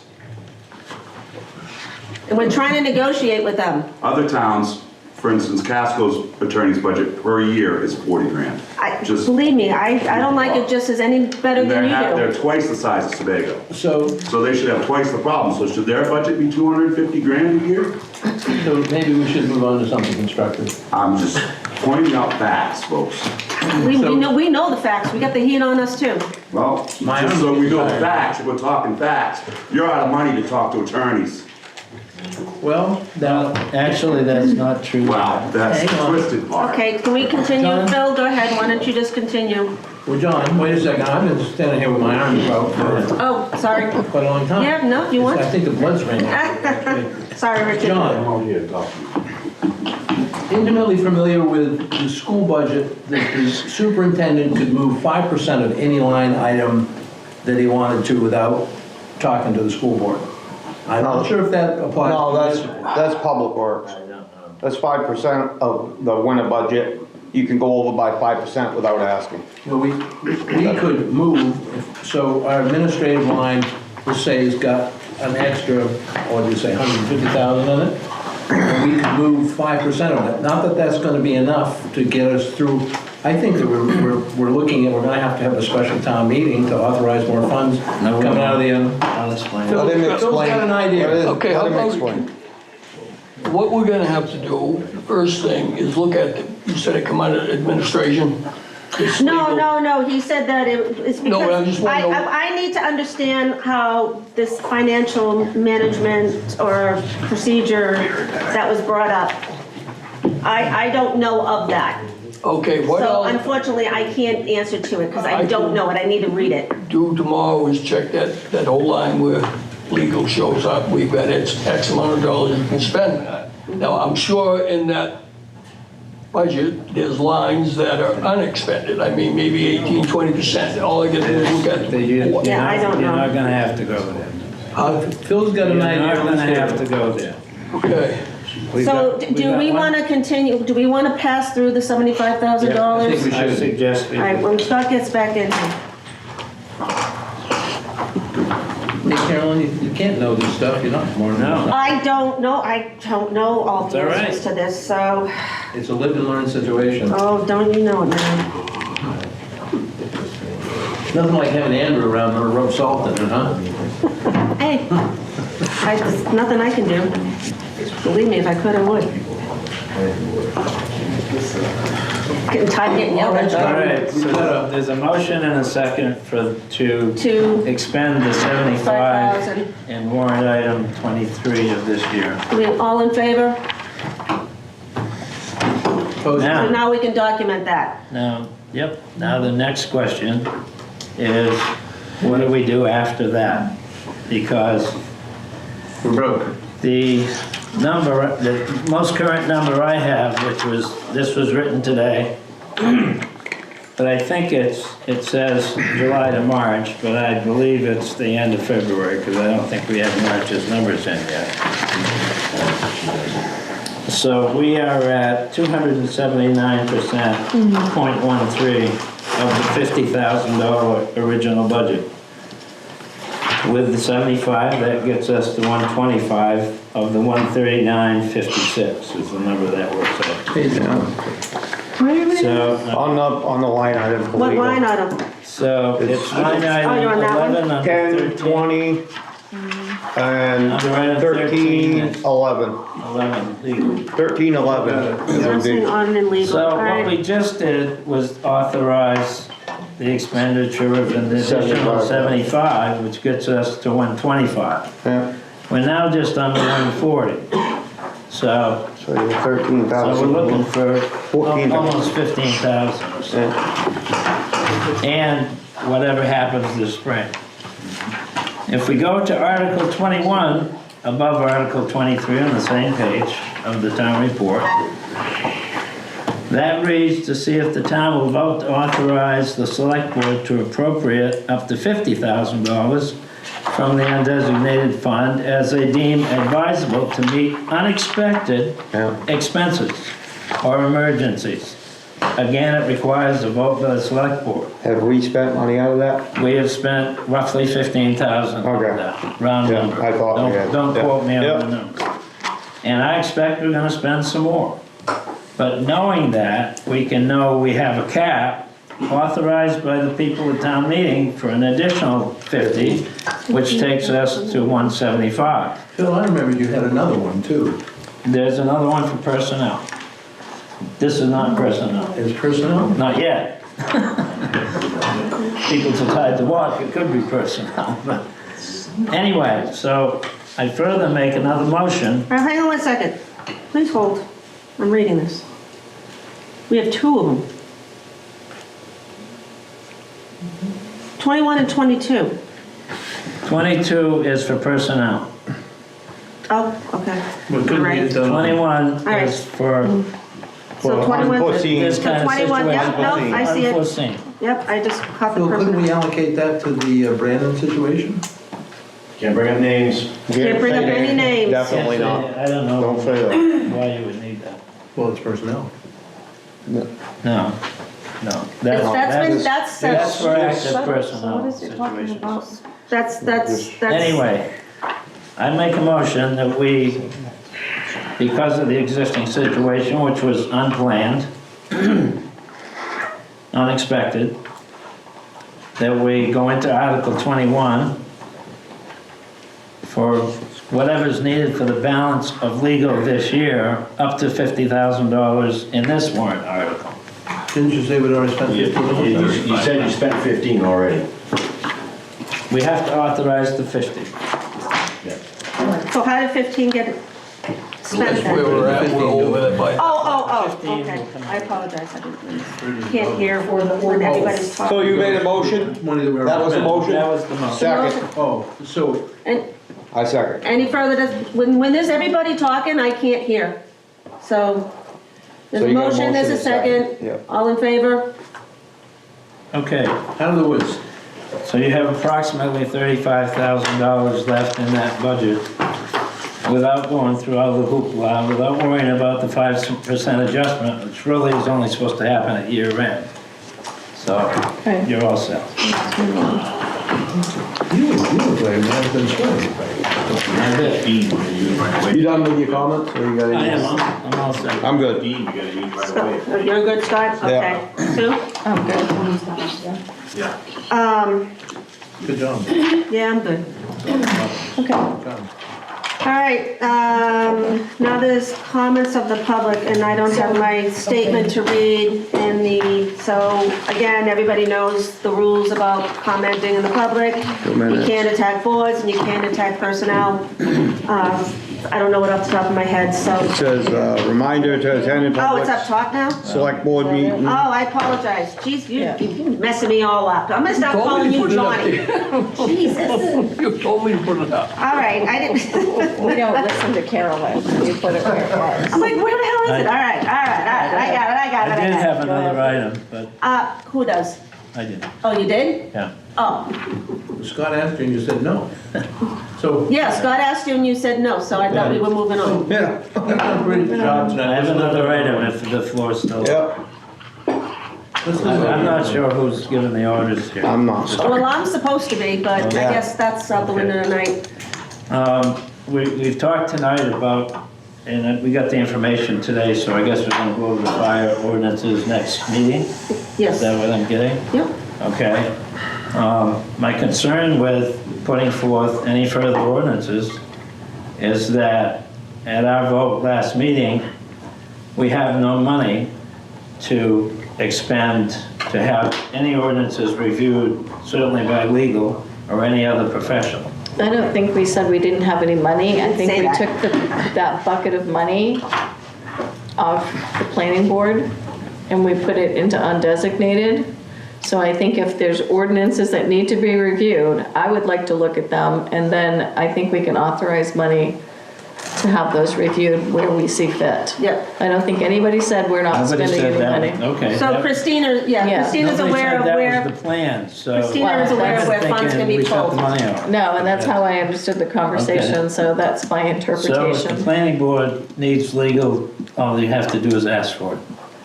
and we're trying to negotiate with them.
Other towns, for instance, Casco's attorney's budget per year is 40 grand. Just,
Believe me, I don't like it just as any better
and
than you
they're
do.
twice the size of Sebago.
So
they should have twice the problem. So should their budget be 250 grand a year?
So maybe we should move on to something constructive.
I'm just pointing out facts, folks.
We know the facts, we got the heat on us too.
Well, just so we know the facts, we're talking facts. You're out of money to talk to attorneys.
Well, now,
Actually, that's not true.
Wow, that's
Hang on.
twisted, Mark.
Okay, can we continue?
John?
Phil, go ahead, why don't you just continue?
well, John, wait a second, I've been standing here with my arms out for
Oh, sorry.
quite a long time.
Yeah, no, you want?
I think the blood's raining.
Sorry, Richard.
John, intimately familiar with the school budget, that the superintendent could move 5% of any line item that he wanted to without talking to the school board. I'm not sure if that applies.
No,
to
that's public works. That's 5% of the winter budget. You can go over by 5% without asking.
Well, we could move, so our administrative line, let's say, has got an extra, what do you say, 150,000 in it? And we could move 5% of it. Not that that's gonna be enough to get us through. I think that we're looking at, we're gonna have to have a special town meeting to authorize more funds coming out of the,
I'll explain.
Phil-
Let him
Phil's
explain.
got an idea.
Okay, how
Let him
about-
explain.
What we're gonna have to do, the first thing, is look at, you said it come out of administration? It's
No,
legal.
no, he said that it's
No, but I just
because
wanna know-
I need to understand how this financial management or procedure that was brought up. I don't know of that.
Okay, what
So
I'll
unfortunately, I can't answer to it because I don't know it. I need to read it.
do tomorrow is check that whole line where legal shows up, we've got X amount of dollars we can spend. Now, I'm sure in that budget, there's lines that are unexpended. I mean, maybe 18, 20%. All I gotta do is look at.
Yeah, I don't
You're
know.
not gonna have to go there.
Phil's got an
You're
idea.
not gonna have to go there.
Okay.
So do we want to continue, do we want to pass through the $75,000?
I think we
I
should.
suggest
All right, when Scott gets back in here.
Hey, Carolyn, you can't know this stuff, you're not smart enough.
I don't know all the
all right.
answers to this, so,
It's a live and learn situation.
oh, don't you know it, man.
Nothing like having Andrew around to rub salt in it, huh?
Hey, there's nothing I can do. Believe me, if I could, I would. Getting tired of getting yelled
All
at.
right, so there's a motion and a second to
To
expend the 75
5,000.
in warrant item 23 of this year.
We all in favor? So
Now,
now we can document that.
now, now the next question is, what do we do after that? Because
We're broke.
the number, the most current number I have, this was written today, but I think it says July to March, but I believe it's the end of February, because I don't think we have March's numbers in yet. So we are at 279%, .13 of the $50,000 original budget. With the 75, that gets us to 125 of the 139.56 is the number that works out. So,
On the line item for
What
legal.
line item?
so it's line item
you're on that one?
11 under
10,
13.
20, and
Under item
13, 11.
11, legal.
13, 11.
Nursing, audit, and legal.
So
All
what we
right.
just did was authorize the expenditure of an additional 75, which gets us to 125.
Yeah,
We're now just under 140. So
so you're 13,000.
So we're looking for
14,000.
almost 15,000. And whatever happens this spring. If we go to Article 21, above Article 23 on the same page of the town report, that reads to see if the town will vote to authorize the select board to appropriate up to $50,000 from the undesignated fund as they deem advisable to meet unexpected expenses or emergencies. Again, it requires a vote by the select board.
Have we spent money out of that?
We have spent roughly 15,000 on
Okay.
that, round
Yeah,
number.
I thought we had.
Don't
Yeah.
quote me on
Yeah.
the numbers. And I expect we're gonna spend some more. But knowing that, we can know we have a cap authorized by the people at town meeting for an additional 50, which takes us to 175.
Phil, I remember you had another one too.
There's another one for personnel. This is not personnel.
Is personnel?
Not yet. People so tired to walk, it could be personnel, but anyway, so I further make another motion.
All right, hang on one second. Please hold. I'm reading this. We have two of them. 21 and 22.
22 is for personnel.
Oh, okay.
But couldn't
Right.
we have done-
21
right.
is for
So 21,
this
so
kind of
21,
situation.
yep, no, I see it.
Unforeseen.
Yep, I just caught the
Phil, couldn't we
person.
allocate that to the Brandon situation?
Can't bring up names.
Can't bring up any names.
Definitely not.
I don't know
Don't say that.
why you would need that.
Well, it's personnel.
No, no.
That's
That's for active
So
personnel
what is it talking
situations.
about? That's.
Anyway, I make a motion that we, because of the existing situation, which was unplanned, unexpected, that we go into Article 21 for whatever's needed for the balance of legal this year, up to $50,000 in this warrant article.
Didn't you say we'd already spent 15?
You said you spent 15 already.
We have to authorize the 50.
So how did 15 get spent
That's where
then?
we're at, we're over that by.
Oh,
15
okay.
will come
I apologize, I didn't, can't hear when everybody's
So
talking.
you made a motion?
Money that we
That was a
already
motion?
That was the motion.
Second.
Oh, so
And
I second.
any further, when there's everybody talking, I can't hear. So, there's
So
a
you got a
motion, there's a
motion, a
second.
second. Yep.
All in favor?
Okay,
out of the woods.
so you have approximately $35,000 left in that budget without going through all the hoopla, without worrying about the 5% adjustment, which really is only supposed to happen at year end. So, you're all set.
You were playing, I've been sweating.
That's it.
You done with your comments, or you got
I
any?
am, I'm all set.
I'm good.
You gotta use right away.
You're good, Scott? Okay. Sue?
I'm good.
Yeah.
Good job.
Yeah, I'm good.
Okay.
All right, now there's comments of the public, and I don't have my statement to read in the, so again, everybody knows the rules about commenting in the public. You can't attack boards, and you can't attack personnel. I don't know what off the top of my head, so.
It says, reminder to attend
Oh, it's up top now?
select board meeting.
Oh, I apologize. Jeez, you're messing me all up. I'm gonna stop calling you Johnny. Jesus.
You told me to put it up.
All right, I didn't.
We don't listen to Carolyn, you put it where it was.
I'm like, where the hell is it? All right, I got it.
I did have another item, but
Who does?
I didn't,
Oh, you did?
yeah.
Oh,
Scott asked you and you said no. So.
yeah, Scott asked you and you said no, so I thought we were moving on.
Yeah. You've done a great job tonight.
I have another item if the floor's still.
Yep,
I'm not sure who's giving the orders here.
I'm not.
Well, I'm supposed to be, but I
Yeah.
guess that's out the window tonight.
We've talked tonight about, and we got the information today, so I guess we're gonna go over the fire ordinances next meeting? Is
Yes.
that what I'm getting?
Yep.
Okay. My concern with putting forth any further ordinances is that at our vote last meeting, we have no money to expend to have any ordinances reviewed, certainly by legal or any other professional.
I don't think we said we didn't have any money. I think
say
we
that.
took that bucket of money off the planning board and we put it into undesignated. So I think if there's ordinances that need to be reviewed, I would like to look at them, and then I think we can authorize money to have those reviewed where we see fit.
Yep.
I don't think anybody said we're not
Nobody
spending
said
any
that.
money.
Okay.
So Christina, Christina's
Nobody
aware
said
of
that
where,
was the plan, so.
Christina is aware of where funds can be
We shut
pulled.
the money off.
No, and that's how I understood the conversation,
Okay.
so that's my
So if the
interpretation.
planning board needs legal, all you have to do is ask for it.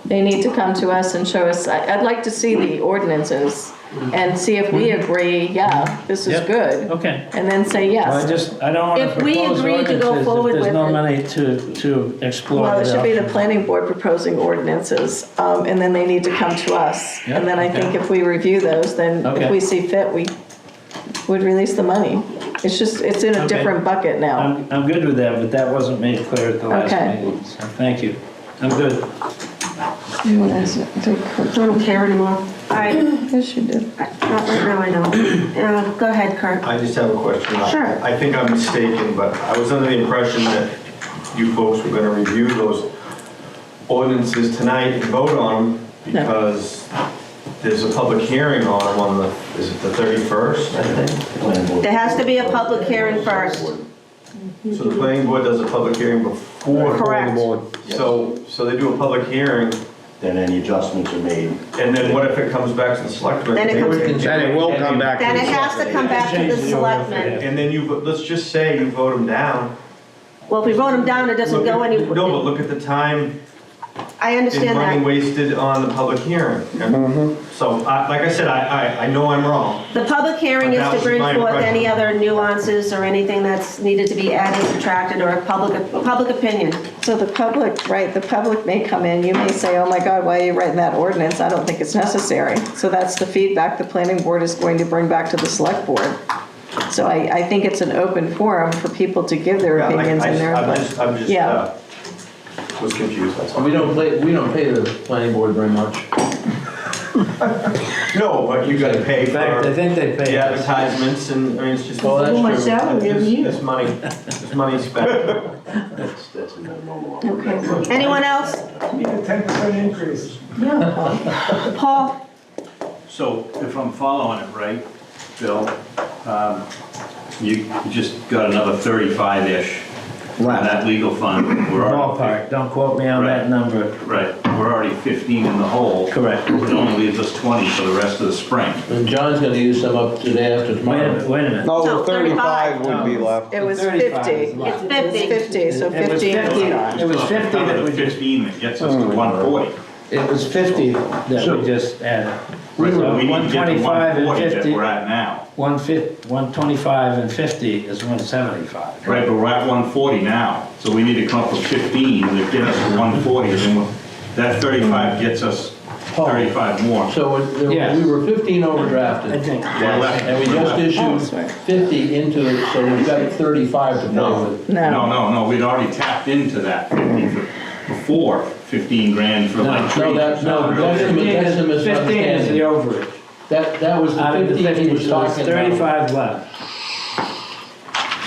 They need to come to us and show us, I'd like to see the ordinances and see if we agree, yeah, this is
Yep.
good.
Okay.
And then say
Well,
yes.
I don't want to
If we
propose
agree to go
ordinances
forward
if
with
there's no
it.
money to explore
Well, it
it
should be the
out.
planning board proposing ordinances, and then they need to come to us.
Yep,
And then I think
okay.
if we review those, then if
Okay.
we see fit, we would release the money. It's just, it's in a
Okay.
different bucket now.
I'm good with that, but that wasn't made clear at the last
Okay.
meeting, so thank you. I'm good.
I don't care anymore. All right,
Yes, you did.
Not right now, I don't. Go ahead, Kurt.
I just have a question.
Sure.
I think I'm mistaken, but I was under the impression that you folks were gonna review those ordinances tonight and vote on them because there's a public hearing on them on the, is it the 31st, I think?
There has to be a public hearing first.
So the planning board does a public hearing before.
Correct.
So they do a public hearing,
Then any adjustments are made.
and then what if it comes back to the selectmen?
Then it comes-
Then it will come back to
Then
the
it has to come back to the selectmen.
And then let's just say you vote them down.
Well, if we vote them down, it doesn't go anywhere.
No, but look at the time
I
and
understand
money
that.
wasted on the public hearing. So, like I said, I know I'm wrong.
The public hearing
But
is
that
to
was
bring
my
forth
impression.
any other nuances or anything that's needed to be added, subtracted, or a public opinion.
So the public, right, the public may come in, you may say, oh my God, why are you writing that ordinance? I don't think it's necessary. So that's the feedback the planning board is going to bring back to the select board. So I think it's an open forum for people to give their opinions and their input.
I'm just,
Yeah.
was confused, that's all.
We don't pay the planning board very much.
No, but you gotta pay
In fact, I
for
think they pay.
the advertisements and, I mean, it's just.
Oh, that's
my
true.
salary every year.
This money spent.
That's a normal.
Okay. Anyone else?
Need a 10% increase.
Paul?
So if I'm following it right, Bill, you just got another 35-ish in that legal fund. We're already,
Ballpark, don't quote me on that number.
right, we're already 15 in the hole.
Correct.
It only leaves us 20 for the rest of the spring.
And John's gonna use some up today after tomorrow.
Wait a minute.
No,
No, 35
35.
would be left.
It was
35
50.
is left.
It's 50.
50, so
It was
50 and
50.
John.
It was 50
Cover
that
the
we just,
15 that gets us to 140.
it was 50 that we just added.
Right,
So
but we need to get to
125 and
140 that
50,
we're at now.
125 and 50 is 175.
Right, but we're at 140 now, so we need to come up with 15 that get us to 140, and then that 35 gets us 35 more.
So
Yes.
we were 15 overdrafted.
I think.
And we just issued 50 into it, so we've got 35 to play with.
No, we'd already tapped into that 50 before 15 grand for like trees.
That's a
15 is the
misunderstanding.
overage.
That was the
Out of the
15 he
50,
was
so it's
talking about.
35 left.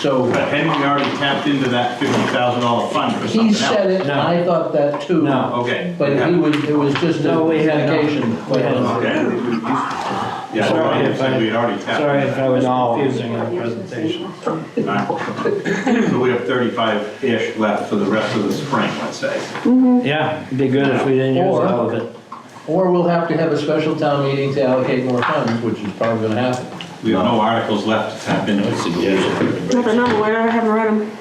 So
But Henry already tapped into that $50,000 fund for something
he
else.
said it, and
No.
I thought that too.
No.
Okay.
But it was just a
No, we had no.
indication.
We had no.
Okay. Yeah,
Sorry
Ryan
if
said
I-
we had already tapped.
Sorry if I was
No.
confusing our presentation.
Alright. So we have 35-ish left for the rest of the spring, let's say.
Yeah, it'd be good if we didn't use
Or-
all of it.
Or we'll have to have a special town meeting to allocate more funds, which is probably gonna happen.
We have no articles left to tap into.
Never know, where I haven't read them.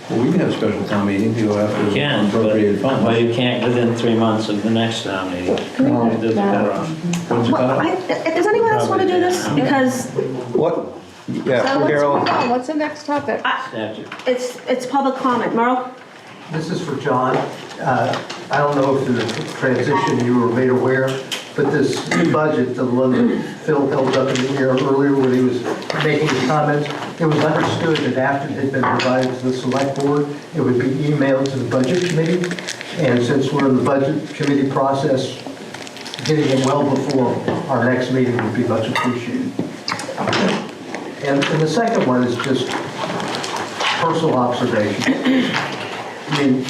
Well, we can have a special town meeting to go after
You can,
appropriated
but,
funds.
well, you can't within 3 months of the next town meeting. There's a cutoff.
When's the
Well,
cutoff?
does anyone else want to do this? Because
What? Yeah,
So
Carol.
what's the next topic?
Statute.
it's public comment. Merle?
This is for John. I don't know if the transition you were made aware, but this new budget, the one that Phil held up in the air earlier when he was making his comments, it was understood that after it had been provided to the select board, it would be emailed to the budget committee. And since we're in the budget committee process, getting it well before our next meeting would be much appreciated. And the second one is just personal observation. I mean,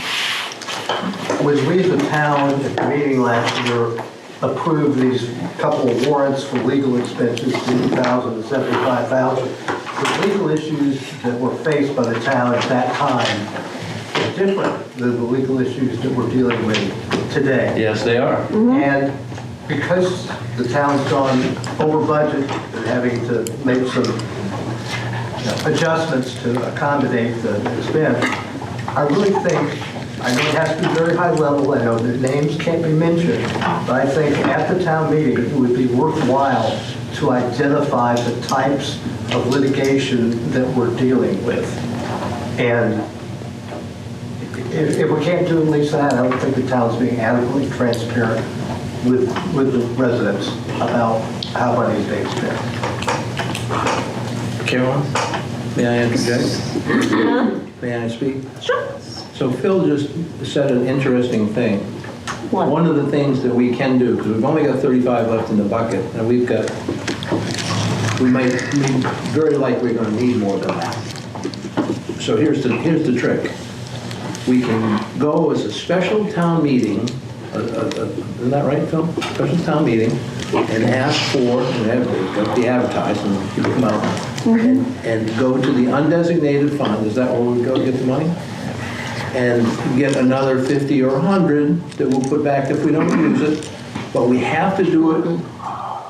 when we as a town at the meeting last year approved these couple of warrants for legal expenses, $50,000 and $75,000, the legal issues that were faced by the town at that time are different than the legal issues that we're dealing with today.
Yes, they are.
And because the town's gone over budget and having to make some adjustments to accommodate the expense, I really think, I know it has to be very high level, I know that names can't be mentioned, but I think at the town meeting, it would be worthwhile to identify the types of litigation that we're dealing with. And if we can't do at least that, I don't think the town's being adequately transparent with the residents about how money is being spent.
Carolyn, may I interject? May I speak?
Sure.
So Phil just said an interesting thing.
What?
One of the things that we can do, because we've only got 35 left in the bucket, and we very likely gonna need more than that. So here's the trick. We can go as a special town meeting, isn't that right, Phil? Special town meeting, and ask for, and be advertised, and people come out, and go to the undesignated fund, is that where we go to get the money? And get another 50 or 100 that we'll put back if we don't use it, but we have to do it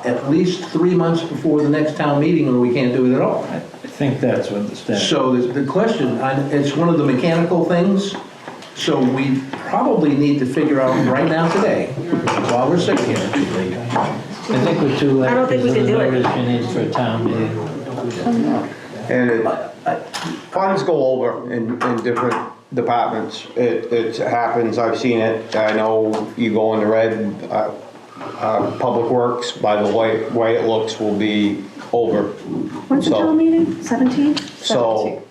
at least 3 months before the next town meeting, or we can't do it at all.
I think that's what the statute.
So the question, it's one of the mechanical things, so we probably need to figure out right now today, while we're sitting here.
I think we're too late.
I don't think we can do it.
Because of the notice you need for a town meeting.
And funds go over in different departments. It happens, I've seen it. I know you go in the red, Public Works, by the way it looks, will be over.
When's the town meeting? 17?
So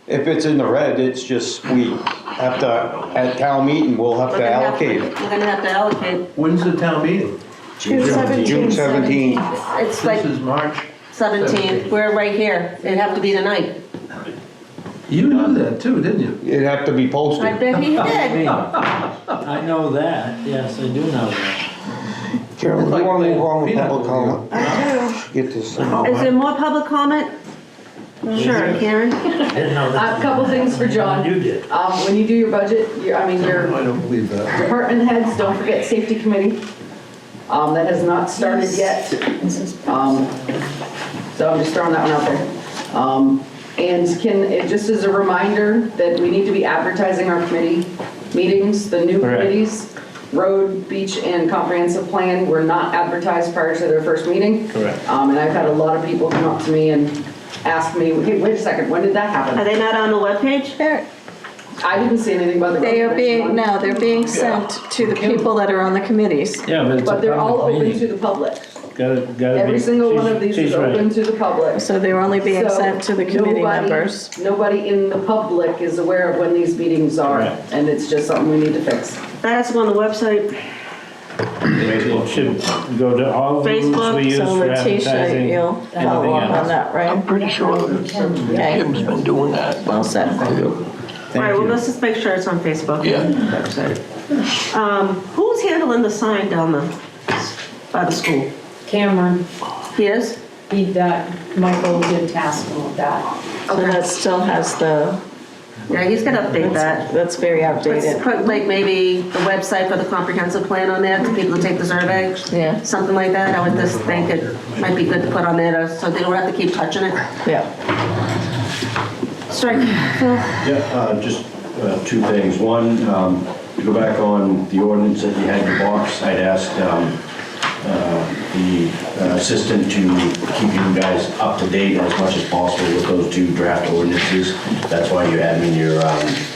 if it's in the red, it's just, we have to, at town meeting, we'll have to allocate it.
We're gonna have to allocate.
When's the town meeting?
June 17th.
June 17th.
It's like
This is March.
17th. We're right here. It'd have to be tonight.
You knew that too, didn't you?
It'd have to be posted.
I bet he did.
I know that, yes, I do know that.
Carol, do you want to move on with public comment?
I do.
Get this.
Is there more public comment? Sure, Karen?
A couple things for John.
You did.
When you do your budget, your
I don't believe that.
department heads, don't forget safety committee. That has not started yet. So I'm just throwing that one out there. And just as a reminder that we need to be advertising our committee meetings, the new
Correct.
committees, road, beach, and comprehensive plan were not advertised prior to their first meeting.
Correct.
And I've had a lot of people come up to me and ask me, hey, wait a second, when did that happen?
Are they not on the webpage?
I didn't see anything about the road
They are
commission one.
they're being sent to the people that are on the committees.
Yeah, but it's a
But they're all
public
open
meeting.
to the public.
Gotta be.
Every single one of these
she's
is open
right.
to the public.
So they're only being
So
sent to the committee
nobody-
members.
Nobody in the public is aware of when these meetings are,
Correct.
and it's just something we need to fix.
That has to go on the website.
It should go to all the routes
Facebook,
we use
So
for
Letitia,
advertising.
you'll follow
Anything
up on
else?
that, right?
I'm pretty sure that Kim's been doing that.
Well said.
All right, well, let's just make sure it's on Facebook.
Yeah.
Website. Who's handling the sign down by the school?
Cameron,
He is?
Michael did task him with that.
So that still has
Yeah, he's gonna update that.
that's very
Let's
outdated.
put like maybe the website for the comprehensive plan on there for people to take the survey.
Yeah.
Something like that. I would just think it might be good to put on there so they don't have to keep touching it.
Yeah.
Strike, Phil.
Yeah, just two things. One, to go back on the ordinance that you had in your box, I'd asked the assistant to keep you guys up to date as much as possible with those two draft ordinances. That's why you had them in your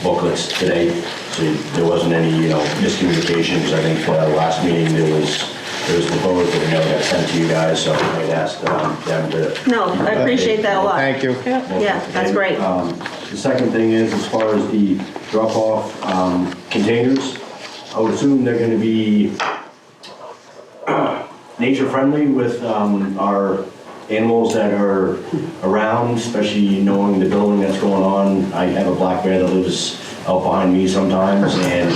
booklets today, so there wasn't any, miscommunications. I think last meeting it was proposed, but it never got sent to you guys, so I'd asked them to.
No, I appreciate that a lot.
Thank you.
Yeah, that's great.
The second thing is, as far as the drop-off containers, I would assume they're gonna be nature-friendly with our animals that are around, especially knowing the building that's going on. I have a black bear that lives out behind me sometimes, and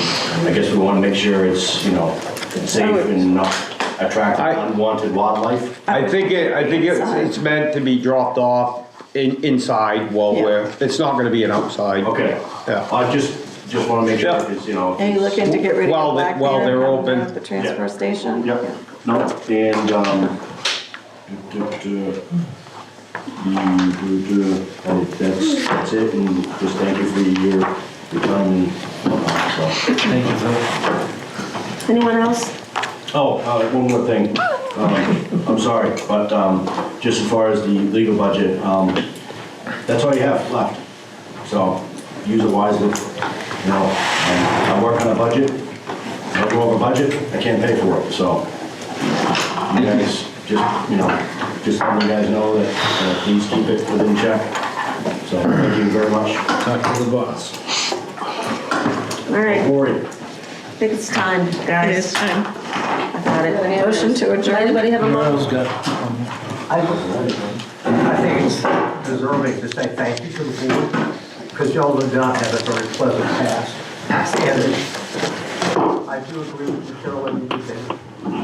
I guess we wanna make sure it's, it's safe and not attract unwanted wildlife.
I think it's meant to be dropped off inside while it's not gonna be an outside.
Okay.
Yeah.
I just wanna make sure, because,
Are you looking to get rid of the black bear?
While they're
and have them
open.
at the transfer station?
Yep, no, and, that's it, and just thank you for your time and whatnot, so.
Thank you, Phil.
Anyone else?
Oh, one more thing, I'm sorry, but, just as far as the legal budget, that's all you have left, so use it wisely, I work on a budget, if I go over budget, I can't pay for it, so you guys just let you guys know that please keep it within check. So thank you very much.
Talk to the boss.
All right.
Worried.
think it's time, guys.
It is time.
I got it.
Motion to adjourn.
Anybody have a motion?
I think it's deserving to say thank you to the board, because y'all did not have a very pleasant past. And I do agree with Michelle, and you need to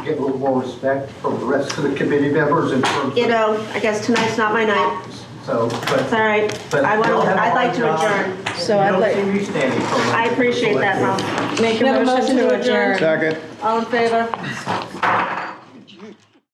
get a little more respect from the rest of the committee members in terms
You
of,
know, I guess tonight's not my night.
so, but.
It's all right.
But
I'd
they'll have a
like
hard
to
job.
adjourn.
So I'd like-
You don't see me standing for my.
I appreciate that, Mom.
Make
We have
a motion to adjourn.
Second.
All in favor?